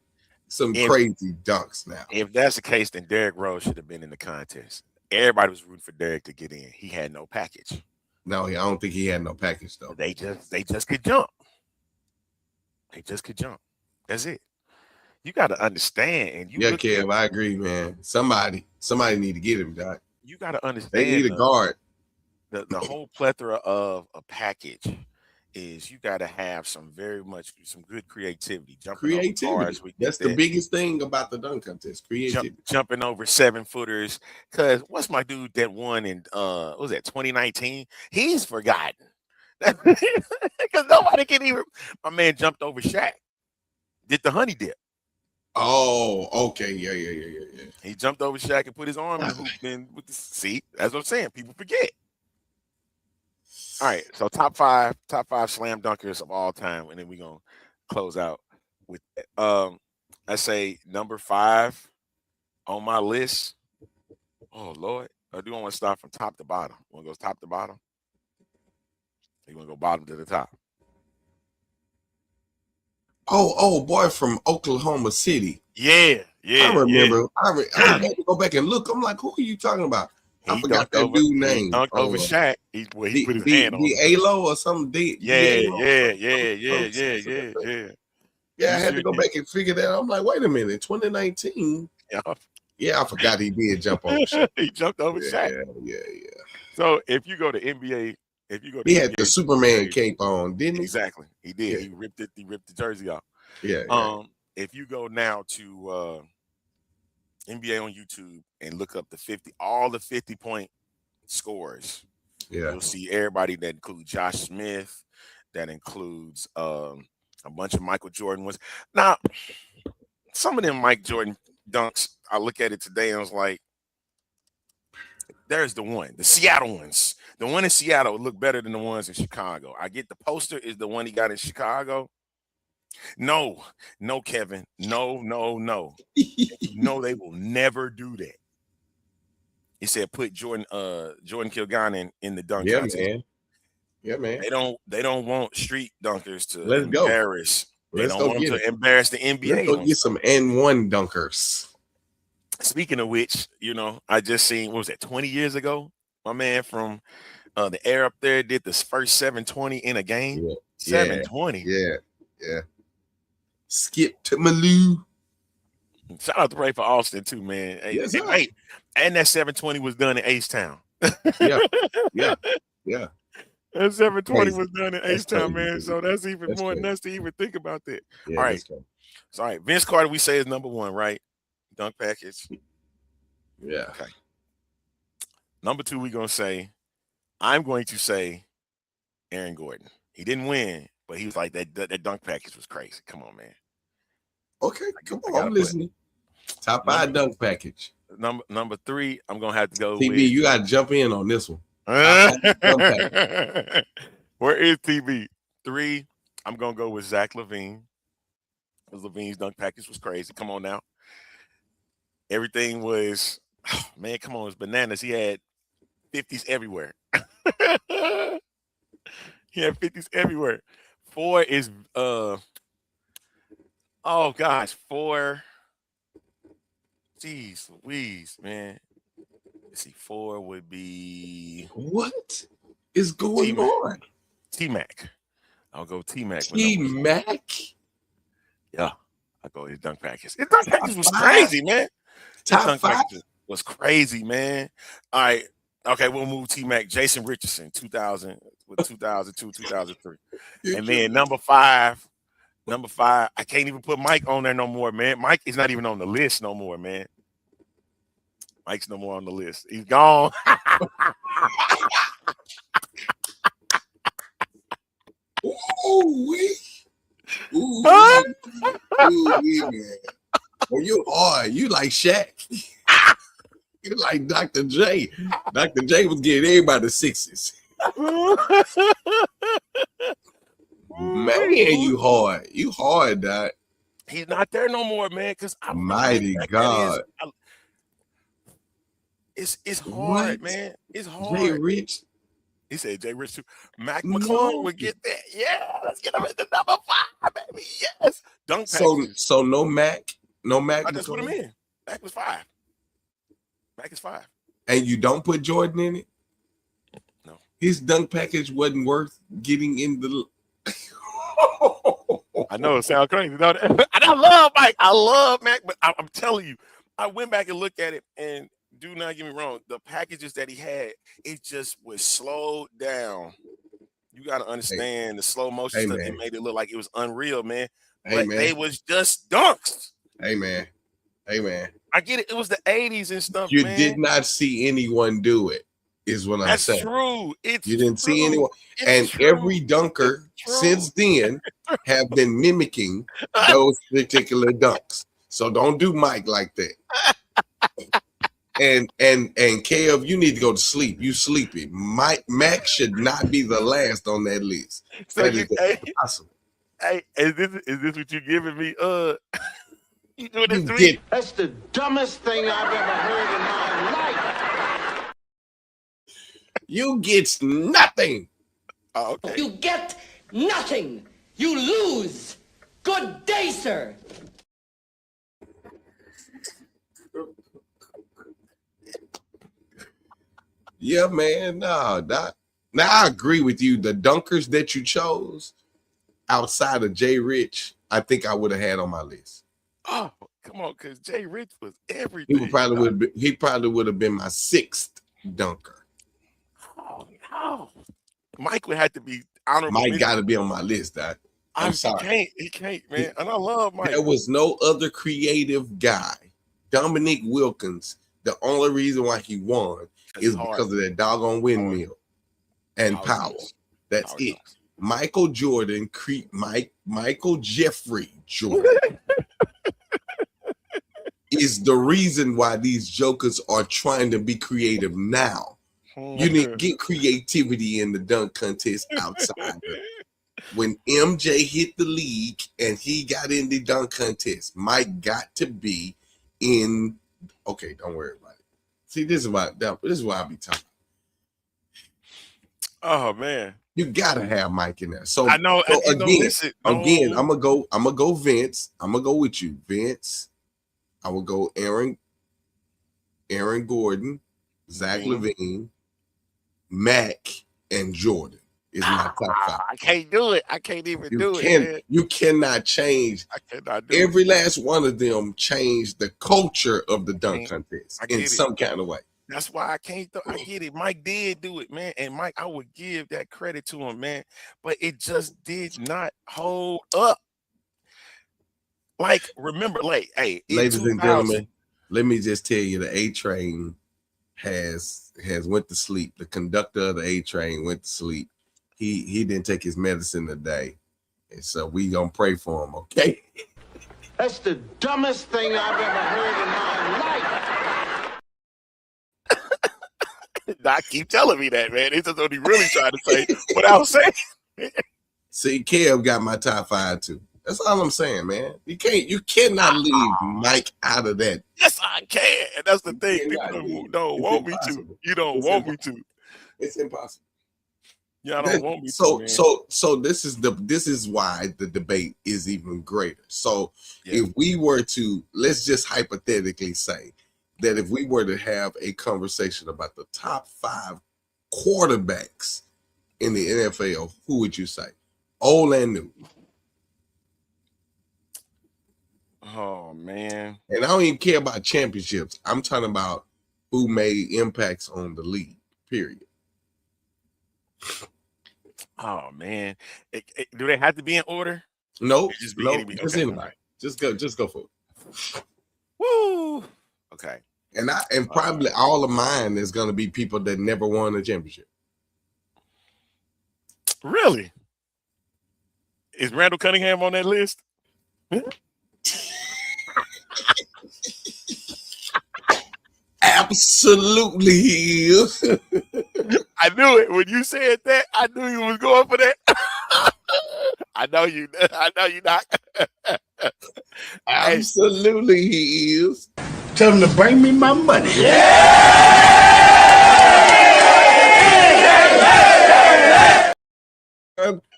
If- crazy dunks now. If that's the case, then Derrick Rose should have been in the contest. Everybody was rooting for Derrick to get in. He had no package. No, I don't think he had no package though. They just could jump. They just could jump. That's it. You got to understand. And you Kev, I agree, man. Somebody need to get him, Doc. You got to understand. They need a guard. The whole plethora of a package is you got to have some good creativity. Creativity. That's the biggest thing about the dunk contest. Creativity. Jumping over 7-footers. Because what's my dude that won in what was that 2019? He's forgotten. Because nobody can even. My man jumped over Shaq. Did the honey dip. Oh, okay. Yeah. He jumped over Shaq and put his arm in the hoop. And with the seat. That's what I'm saying. People forget. All right, so top five slam dunkers of all time, and then we're gonna close out with I say number 5 on my list. Oh Lord, I do want to start from top to bottom. Want to go top to bottom? You want to go bottom to the top? Oh, boy from Oklahoma City. Yeah. I remember. I had to go back and look. I'm like, who are you talking about? I forgot that dude's name. He dunked over Shaq. He put his hand on the Alo or something. Yeah. Yeah, I had to go back and figure that out. I'm like, wait a minute, 2019. Yeah, I forgot he did jump over Shaq. He jumped over Shaq. Yeah. So if you go to NBA, he had the Superman cape on, didn't he? Exactly, he did. Yeah. He ripped the jersey off. Yeah. If you go now to NBA on YouTube and look up all the 50-point scores, you'll see everybody that includes Josh Smith, that includes a bunch of Michael Jordan ones. Now, some of them Mike Jordan dunks, I look at it today and I was like, there's the Seattle ones. The one in Seattle look better than the ones in Chicago. I get the poster is the one he got in Chicago. No, Kevin. No. No, they will never do that. He said put Jordan Kilgannon in the dunk contest. Yeah, man. They don't want street dunkers to embarrass. They don't want them to embarrass the NBA. Let's go get some N1 dunkers. Speaking of which, I just seen, what was that, 20 years ago? My man from the air up there did this first 720 in a game. Yeah. 720. Yeah. Skip to Malou. Shout out to Ray for Austin too, man. Yes, and that 720 was done in H-Town. Yeah. That 720 was done in H-Town, man. So that's even more nuts to even think about that. Yeah, all right. So, all right. Vince Carter, we say is number 1, right? Dunk package. Yeah. Okay. Number 2, I'm going to say Aaron Gordon. He didn't win, but he was like, that dunk package was crazy. Come on, man. Okay, come on, I'm listening. Top 5 dunk package. Number 3, I'm gonna have to go TB, with. You gotta jump in on this one. Where is TB? 3, I'm gonna go with Zach LaVine. Because LaVine's dunk package was crazy. Come on now. Everything was, man, come on, it was bananas. He had 50s everywhere. He had 50s everywhere. 4 is 4. Jeez Louise, man. Let's see, 4 would be. What is going on? T-Mac. I'll go T-Mac. T-Mac? Yeah, I'll go his dunk package. His dunk package was crazy, man. Top 5 was crazy, man. All right. Okay, we'll move T-Mac. Jason Richardson, 2002, 2003. And then number 5, I can't even put Mike on there no more, man. Mike is not even on the list no more, man. Mike's no more on the list. He's gone. Ooh, man. Well, you hard. You like Shaq. You like Dr. J. Dr. J was getting everybody 6s. Man, you hard. You hard, Doc. He's not there no more, man. Because I Mighty back God. It's hard, What? man. It's Jay hard. Rich? He said Jay Rich too. Mac No. McClung would get that. Yeah, let's get him at the number 5, baby. Yes. Dunk So packages. no Mac, I just put him McClung? in. Mac was 5. Mac is 5. And you don't put Jordan in it? No. His dunk package wasn't worth getting in the. I know it sounds crazy. No, and I love Mike. I love Mac, but I'm telling you, I went back and looked at it, and do not get me wrong, the packages that he had, it just was slowed down. You got to understand the slow motion stuff. It made it look like it was unreal, man. But they was just dunks. Hey, man. I get it. It was the 80s and stuff, You man. did not see anyone do it, is what I'm saying. That's true. You didn't see anyone. And every dunker since then have been mimicking those particular dunks. So don't do Mike like that. And Kev, you need to go to sleep. You sleepy. Mac should not be the last on that list. So that is impossible. Hey, is this what you giving me? You doing this to me? That's the dumbest thing I've ever heard in my life. You get nothing. Oh, okay. You get nothing. You lose. Good day, sir. Yeah, man. Now I agree with you. The dunkers that you chose outside of Jay Rich, I think I would have had on my list. Oh, come on, because Jay Rich was everything. He probably would have been my 6th dunker. Oh no. Mike would have to be honorable. Mike got to be on my list, Doc. I'm sorry. He can't, man. And I love Mike. There was no other creative guy. Dominique Wilkins, the only reason why he won is because of that doggone windmill and power. That's it. Michael Jordan, Michael Jeffrey Jordan is the reason why these jokers are trying to be creative now. You need to get creativity in the dunk contest outside. When MJ hit the league and he got in the dunk contest, Mike got to be in. Okay, don't worry about it. See, this is why I be talking. Oh man, you gotta have Mike in there. So I know. So again, I'm gonna go Vince. I'm gonna go with you, Vince. I will go Aaron Gordon, Zach LaVine, Mac, and Jordan is my top 5. I can't do it. I can't even do it. Man. You cannot change. I cannot do every last one of them changed the culture of the dunk contest in some kind of way. That's why I can't. I get it. Mike did do it, man. And Mike, I would give that credit to him, man. But it just did not hold up. Like, remember, hey, ladies and gentlemen, let me just tell you, the A Train has went to sleep. The conductor of the A Train went to sleep. He didn't take his medicine today, and so we gonna pray for him. Okay. That's the dumbest thing I've ever heard in my life. I keep telling me that, man. It's just what he really trying to say. What I was saying. See, Kev got my top 5 too. That's all I'm saying, man. You cannot leave Mike out of that. Yes, I can. And that's the thing. People don't want me to. You don't want me to. It's impossible. Yeah, I don't want me to. Man. So this is why the debate is even greater. So if we were to, let's just hypothetically say that if we were to have a conversation about the top 5 quarterbacks in the NFL, who would you say? Old and new. Oh man. And I don't even care about championships. I'm talking about who made impacts on the league, period. Oh man. Do they have to be in order? No, just anybody. Just go for it. Woo. Okay. And probably all of mine is gonna be people that never won a championship. Really? Is Randall Cunningham on that list? Absolutely he is. I knew it. When you said that, I knew you was going for that. I know you not. Absolutely, he is. Tell him to bring me my money.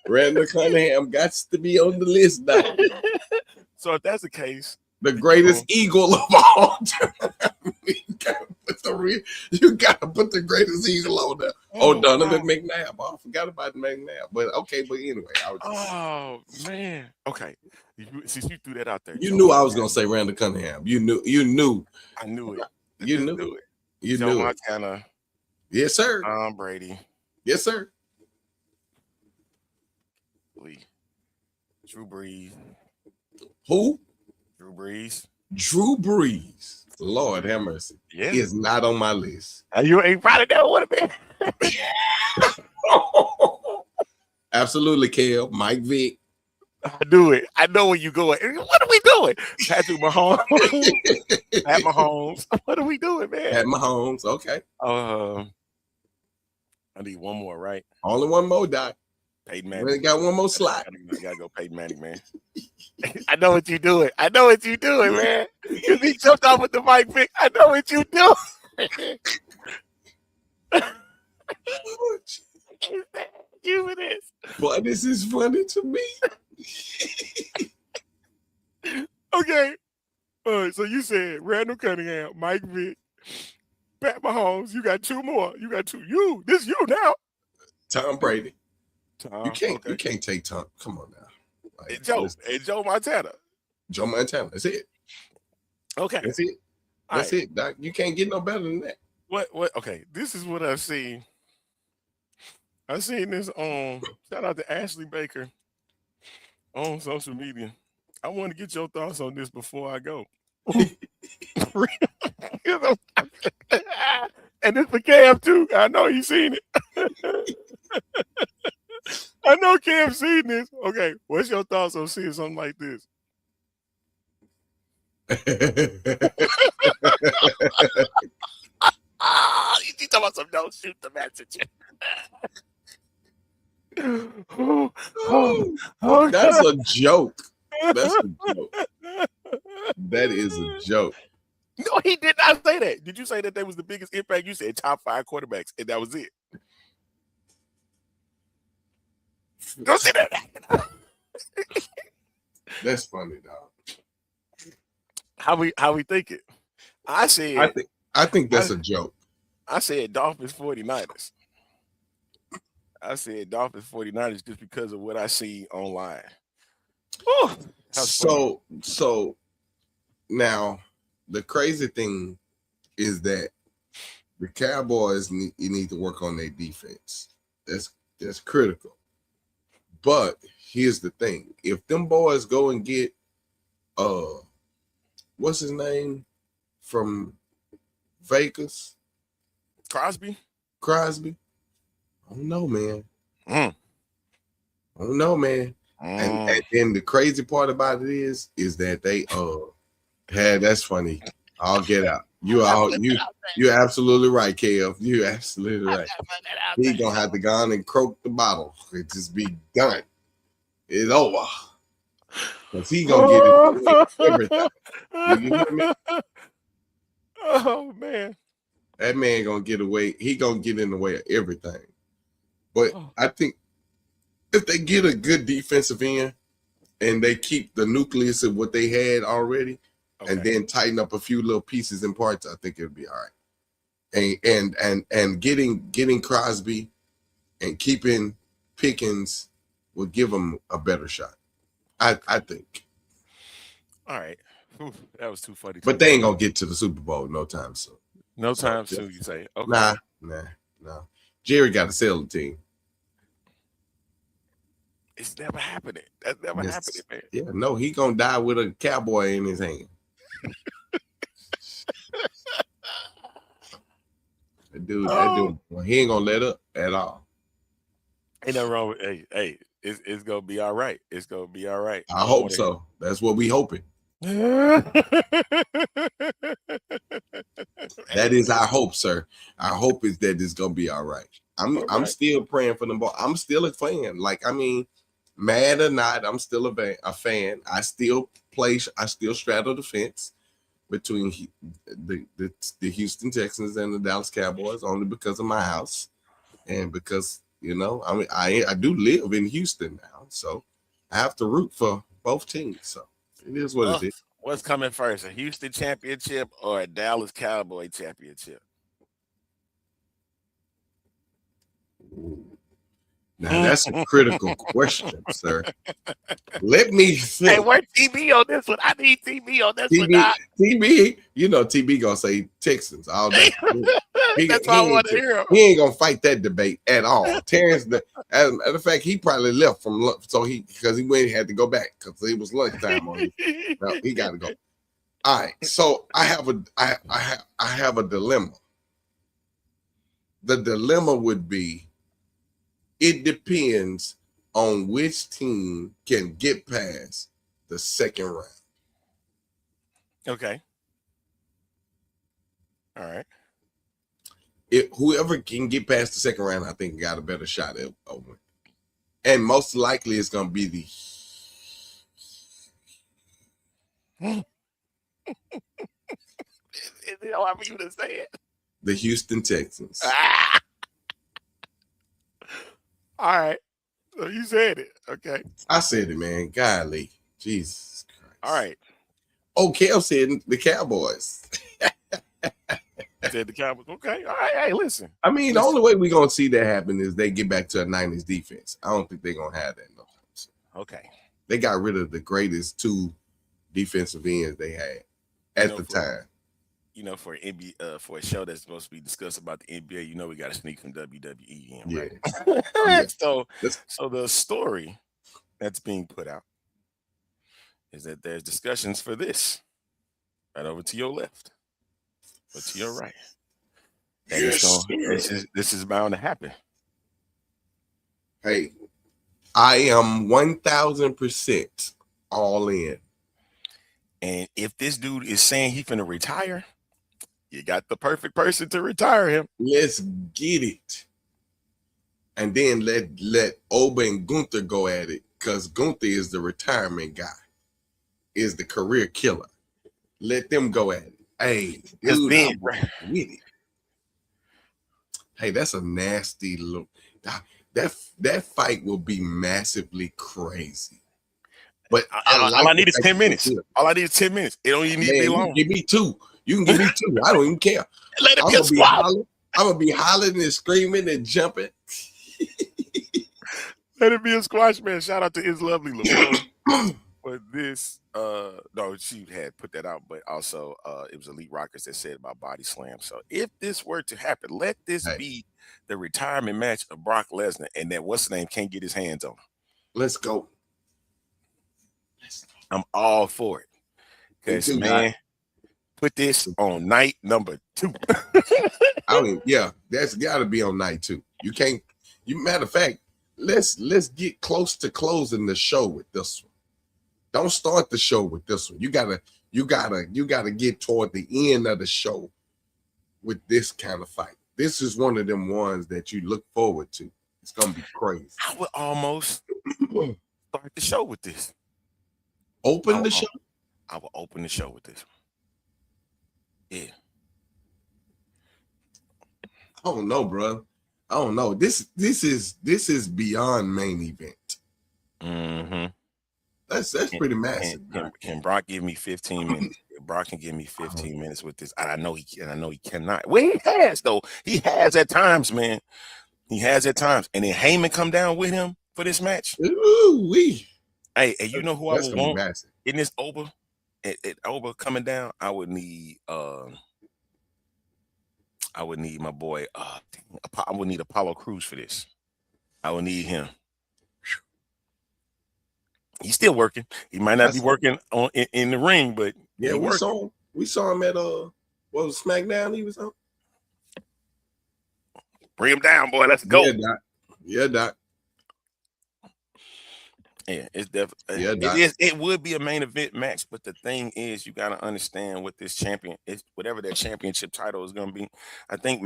Randall Cunningham got to be on the list now. So if that's the case, The greatest eagle of all time. You gotta put the greatest eagle on there. Donovan McNabb. I forgot about McNabb. But okay, but anyway. Man. Okay. Since you threw that out there. You knew I was gonna say Randall Cunningham. You knew. I knew it. You knew it. You Joe knew Montana. Yes, sir. Tom Brady. Yes, sir. Drew Brees. Who? Drew Brees. Drew Brees. Lord have mercy. Yeah. He is not on my list. You ain't probably never would have been. Absolutely, Kel. Mike Vick. I do it. I know where you going. What are we doing? Patrick Mahomes. Pat Mahomes. What are we doing, man? Pat Mahomes. Okay. I need one more, right? Only one more, Doc. Peyton Manning. We got one more slot. I gotta go Peyton Manning, man. I know what you're doing. I know what you're doing, man. Because he jumped off with the mic pick. I know what you're doing. You for this. Boy, this is funny to me. Okay. All right, so you said Randall Cunningham, Mike Vick, Pat Mahomes. You got two more. You got two. This you now. Tom Brady. Tom, you can't take Tom. Come on now. Like, Joe Montana. Joe Montana. That's it. Okay. That's it. That's it, Doc. You can't get no better than that. What? Okay. This is what I've seen. I seen this on. Shout out to Ashley Baker on social media. I want to get your thoughts on this before I go. And it's for Cam too. I know he's seen it. I know Cam's seen this. Okay, what's your thoughts on seeing something like this? You talking about some don't shoot the messenger. That's a joke. That's a joke. That is a joke. No, he did not say that. Did you say that was the biggest impact? You said top 5 quarterbacks, and that was it. Don't say that. That's funny, dog. How we think it? I think that's a joke. I said Dolphins 49ers. I said Dolphins 49ers just because of what I see online. So now the crazy thing is that the Cowboys need to work on their defense. That's critical. But here's the thing: if them boys go and get what's his name from Vegas? Crosby? I don't know, man. I don't know, man. And then the crazy part about it is that they that's funny. I'll get out. You're absolutely right, Kev. You're absolutely right. He gonna have to go on and croak the bottle. It just be done. It's over. Cause he gonna get everything. You hear me? Oh man. That man gonna get away. He gonna get in the way of everything. But I think if they get a good defensive end and they keep the nucleus of what they had already, and then tighten up a few little pieces and parts, I think it'll be all right. And getting Crosby and keeping Pickens will give them a better shot. I think. All right. That was too funny. But they ain't gonna get to the Super Bowl no time soon. No time soon, you say? Okay. Nah. Jerry got to sell the team. It's never happening. That's never happening, man. Yeah, no, he gonna die with a cowboy in his hand. That dude, well, he ain't gonna let up at all. Ain't nothing wrong with hey, it's gonna be all right. It's gonna be all right. I hope so. That's what we hoping. That is our hope, sir. Our hope is that it's gonna be all right. I'm still praying for them ball. I'm still a fan. Like, I mean, Mad or not, I'm still a fan. I still straddle the fence between the Houston Texans and the Dallas Cowboys only because of my house and because I mean I do live in Houston now, so I have to root for both teams. So it is what it is. What's coming first, a Houston championship or a Dallas Cowboy championship? Now that's a critical question, sir. Let me think. Hey, where's TB on this one? I need TB on this one. TB, TB gonna say Texans all day. That's all I want to hear. He ain't gonna fight that debate at all. Terrence, as a matter of fact, he probably left from because he went had to go back because it was lunchtime on him. No, he got to go. All right, so I have a dilemma. The dilemma would be, it depends on which team can get past the second round. Okay. All right. Whoever can get past the second round, I think, got a better shot at a win. And most likely it's going to be the However you to say it. The Houston Texans. All right. So you said it. Okay. I said it, man. Golly. Jesus Christ. All right. Oh, Kel said the Cowboys. Said the Cowboys. Okay. All right. Hey, listen. I mean, the only way we're going to see that happen is they get back to a 90s defense. I don't think they're going to have that no time soon. Okay. They got rid of the greatest two defensive ends they had at the time. For NBA, for a show that's supposed to be discussed about the NBA, we got to sneak some WWE in, right? Yeah. So the story that's being put out is that there's discussions for this right over to your left, or to your right. Yes, this is bound to happen. Hey, I am 1,000% all in. And if this dude is saying he's finna retire, you got the perfect person to retire him. Let's get it. And then let Oba and Gunther go at it, because Gunther is the retirement guy, is the career killer. Let them go at it. Hey, dude, with it. Hey, that's a nasty look. That fight will be massively crazy. But all I need is 10 minutes. All I need is 10 minutes. It don't even need to be long. Give me 2. You can give me 2. I don't even care. Let it be a squad. I'm gonna be hollering and screaming and jumping. Let it be a squash match. Shout out to Is Lovely LeBron. But this, no, she had put that out, but also it was Elite Rockers that said about Body Slam. So if this were to happen, let this be the retirement match of Brock Lesnar, and then what's the name can't get his hands on him. Let's go. I'm all for it. Because, man, put this on night number 2. That's got to be on night 2. You can't. Matter of fact, let's get close to closing the show with this one. Don't start the show with this one. You gotta get toward the end of the show with this kind of fight. This is one of them ones that you look forward to. It's gonna be crazy. I would almost start the show with this. Open the show. I will open the show with this. Yeah. I don't know, bro. I don't know. This is beyond main event. Mm-hmm. That's pretty massive. Can Brock give me 15 minutes? Brock can give me 15 minutes with this. I know he cannot. Well, he has though. He has at times, man. He has at times. And then Heyman come down with him for this match. Ooh-wee. Hey, and you know who I would want massive. In this Oba? At Oba coming down, I would need my boy. I would need Apollo Crews for this. I would need him. He's still working. He might not be working on in the ring, but yeah, we saw him at what was SmackDown he was on. Bring him down, boy. Let's go. Yeah, Doc. Yeah, it's definitely it would be a main event match, but the thing is, you got to understand what this champion is, whatever that championship title is going to be. I think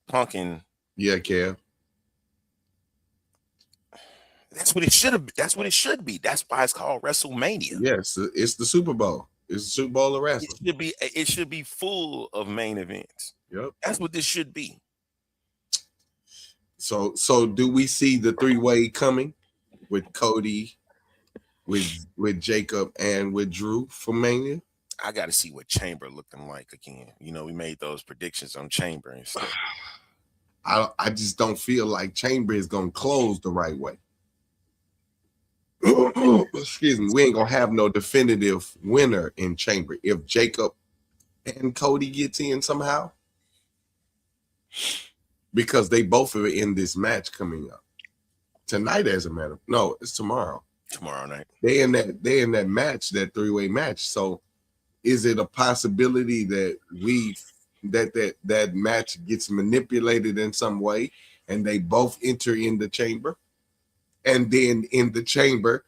Punk and Kev. That's what it should have. That's what it should be. That's why it's called WrestleMania. Yes, it's the Super Bowl. It's the Super Bowl of It wrestling. should be. It should be full of main events. Yep. That's what this should be. So do we see the three-way coming with Cody, with Jacob, and with Drew for Mania? I got to see what Chamber looking like again. You know, we made those predictions on Chamber and stuff. I just don't feel like Chamber is gonna close the right way. Excuse me, we ain't gonna have no definitive winner in Chamber if Jacob and Cody gets in somehow, because they both are in this match coming up tonight. As a matter, no, it's tomorrow. Tomorrow night. They in that match, that three-way match. So, is it a possibility that that match gets manipulated in some way, and they both enter in the Chamber? And then in the Chamber,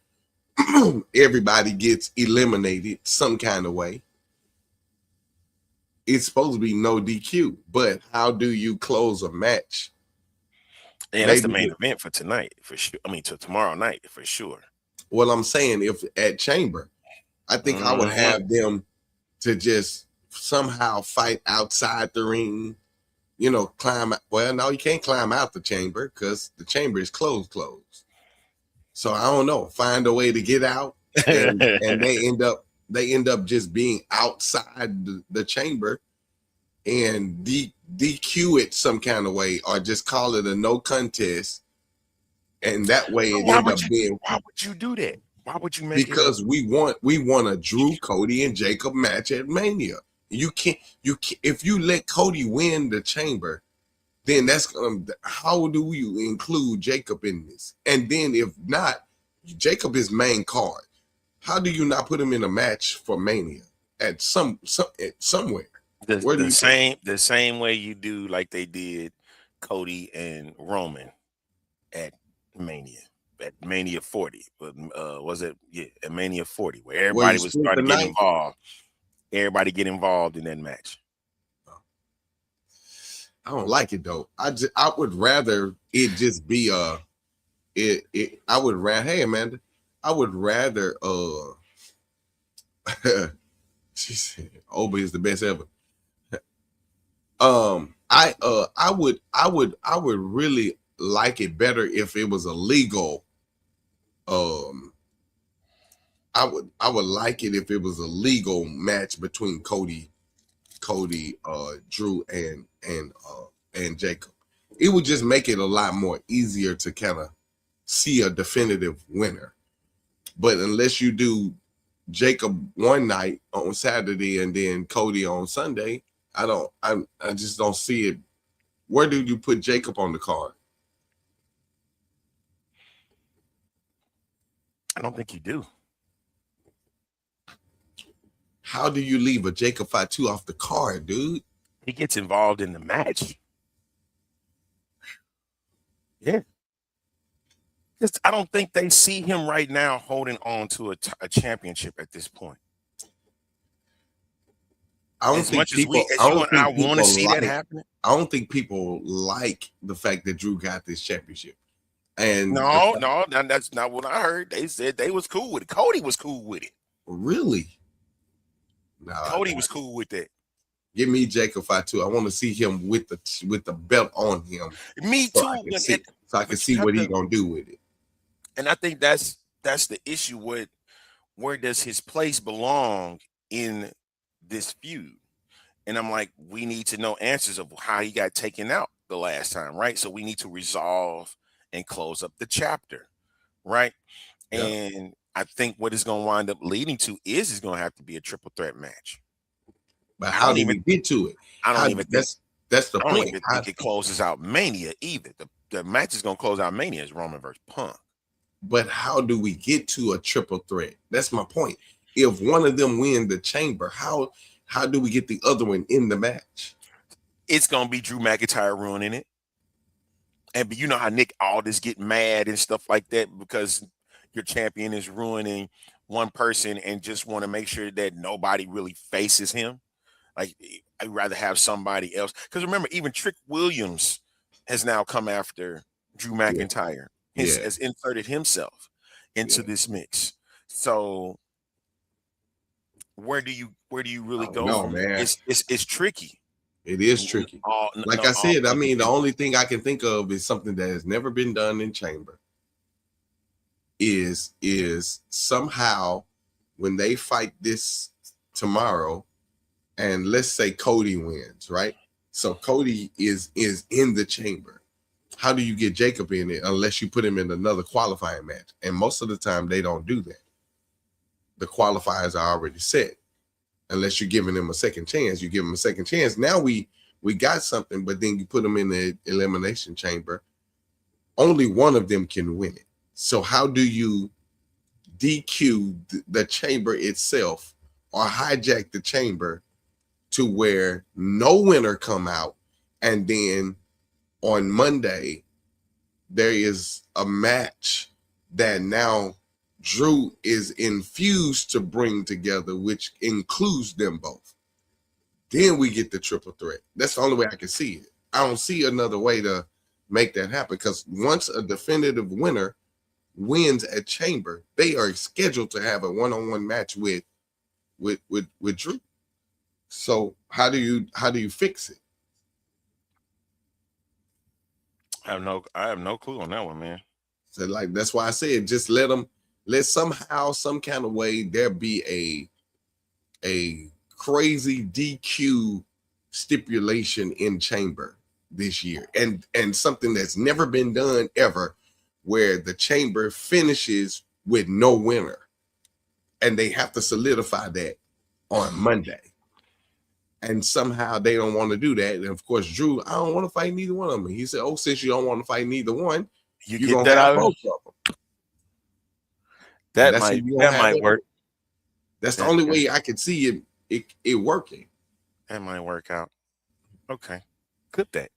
everybody gets eliminated some kind of way. It's supposed to be no DQ, but how do you close a match? And that's the main event for tonight, for sure. I mean, to tomorrow night, for sure. Well, I'm saying, if at Chamber, I think I would have them to just somehow fight outside the ring, climb. Well, no, you can't climb out the Chamber because the Chamber is closed. So I don't know. Find a way to get out, and they end up just being outside the Chamber and DQ it some kind of way, or just call it a no contest, and that way it end up being. Why would you do that? Why would you make because it? We want a Drew, Cody, and Jacob match at Mania. You can't if you let Cody win the Chamber, then that's how do you include Jacob in this? And then if not, Jacob is main card. How do you not put him in a match for Mania at somewhere? The same way you do like they did Cody and Roman at Mania. At Mania 40, but was it at Mania 40 where everybody was starting to get involved? Everybody get involved in that match. I don't like it though. I would rather it just be I would rather, hey Amanda, I would rather she said Oba is the best ever. I would really like it better if it was a legal. I would like it if it was a legal match between Cody, Drew, and Jacob. It would just make it a lot more easier to kind of see a definitive winner. But unless you do Jacob one night on Saturday and then Cody on Sunday, I just don't see it. Where do you put Jacob on the card? I don't think you do. How do you leave a Jacob Fatu off the card, dude? He gets involved in the match. Yeah. Just, I don't think they see him right now holding on to a championship at this point. I don't think people. I want to see that happening. I don't think people like the fact that Drew got this championship. And no, that's not what I heard. They said they was cool with it. Cody was cool with it. Really? No, Cody was cool with that. Give me Jacob Fatu. I want to see him with the belt on him. Me too. So I can see what he's gonna do with it. And I think that's the issue with where does his place belong in this feud. And I'm like, we need to know answers of how he got taken out the last time, right? So we need to resolve and close up the chapter, right? Yeah. And I think what it's going to wind up leading to is going to have to be a triple threat match. But how do we get to it? I don't even think that's the point. I don't even think it closes out Mania either. The match is going to close out Mania is Roman versus Punk. But how do we get to a triple threat? That's my point. If one of them win the Chamber, how do we get the other one in the match? It's going to be Drew McIntyre ruining it. And you know how Nick Aldis get mad and stuff like that because your champion is ruining one person and just want to make sure that nobody really faces him. Like, I'd rather have somebody else. Because remember, even Trick Williams has now come after Drew McIntyre has inserted himself into this mix. So where do you really go No, from man. it's tricky. It is tricky. Like I said, I mean, the only thing I can think of is something that has never been done in chamber. Is somehow when they fight this tomorrow, and let's say Cody wins, right? So Cody is in the chamber. How do you get Jacob in it unless you put him in another qualifying match? And most of the time they don't do that. The qualifiers are already set. Unless you're giving them a second chance, you give them a second chance. Now we got something, but then you put them in the elimination chamber. Only one of them can win it. So how do you DQ the chamber itself or hijack the chamber to where no winner come out, and then on Monday there is a match that now Drew is infused to bring together, which includes them both. Then we get the triple threat. That's the only way I can see it. I don't see another way to make that happen, because once a definitive winner wins at chamber, they are scheduled to have a one-on-one match with Drew. So how do you fix it? I have no clue on that one, man. So like that's why I said just let somehow, some kind of way there be a crazy DQ stipulation in chamber this year, and something that's never been done ever, where the chamber finishes with no winner, and they have to solidify that on Monday. And somehow they don't want to do that. And of course, Drew, I don't want to fight neither one of them. He said, "Oh, since you don't want to fight neither one, you you're get gonna that have out both of them." That might work. That's the only way I could see it working. That might work out. Okay, clip that.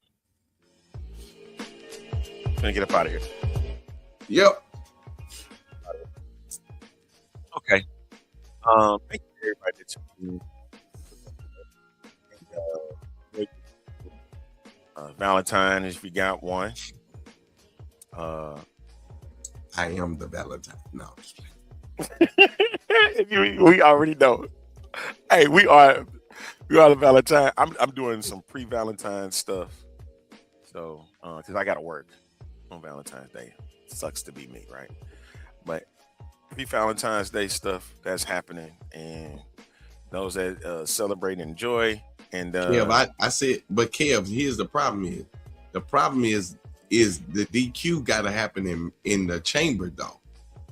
Gonna get up out of here. Yep. Okay. Thank you everybody that tuned in. Valentine, if you got one. I am the Valentine. No. We already know. Hey, we are the Valentine. I'm doing some pre-Valentine stuff. So, because I got to work on Valentine's Day. Sucks to be me, right? But pre-Valentine's Day stuff that's happening, and those that celebrate and enjoy. And Kev, I said, but Kev, here's the problem is. The problem is the DQ got to happen in the chamber though,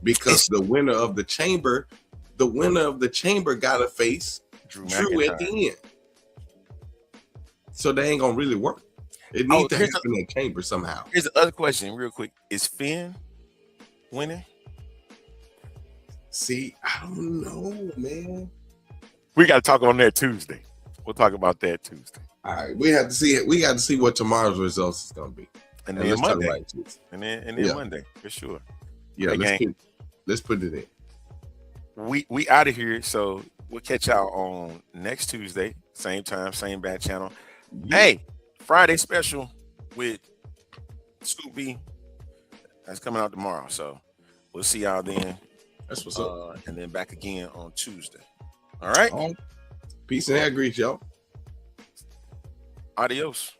because the winner of the chamber got to face Drew at the end. So they ain't gonna really work. It needs to happen in the chamber somehow. Here's the other question, real quick: is Finn winning? See, I don't know, man. We got to talk on that Tuesday. We'll talk about that Tuesday. All right, we have to see it. We got to see what tomorrow's results is gonna be, and then Monday, and then Monday for sure. Yeah, let's put it in. We out of here, so we'll catch y'all on next Tuesday, same time, same bad channel. Yeah. Hey, Friday special with Scoop B. That's coming out tomorrow, so we'll see y'all then. That's what's up. And then back again on Tuesday. All right. Peace and hair grease, y'all. Adios.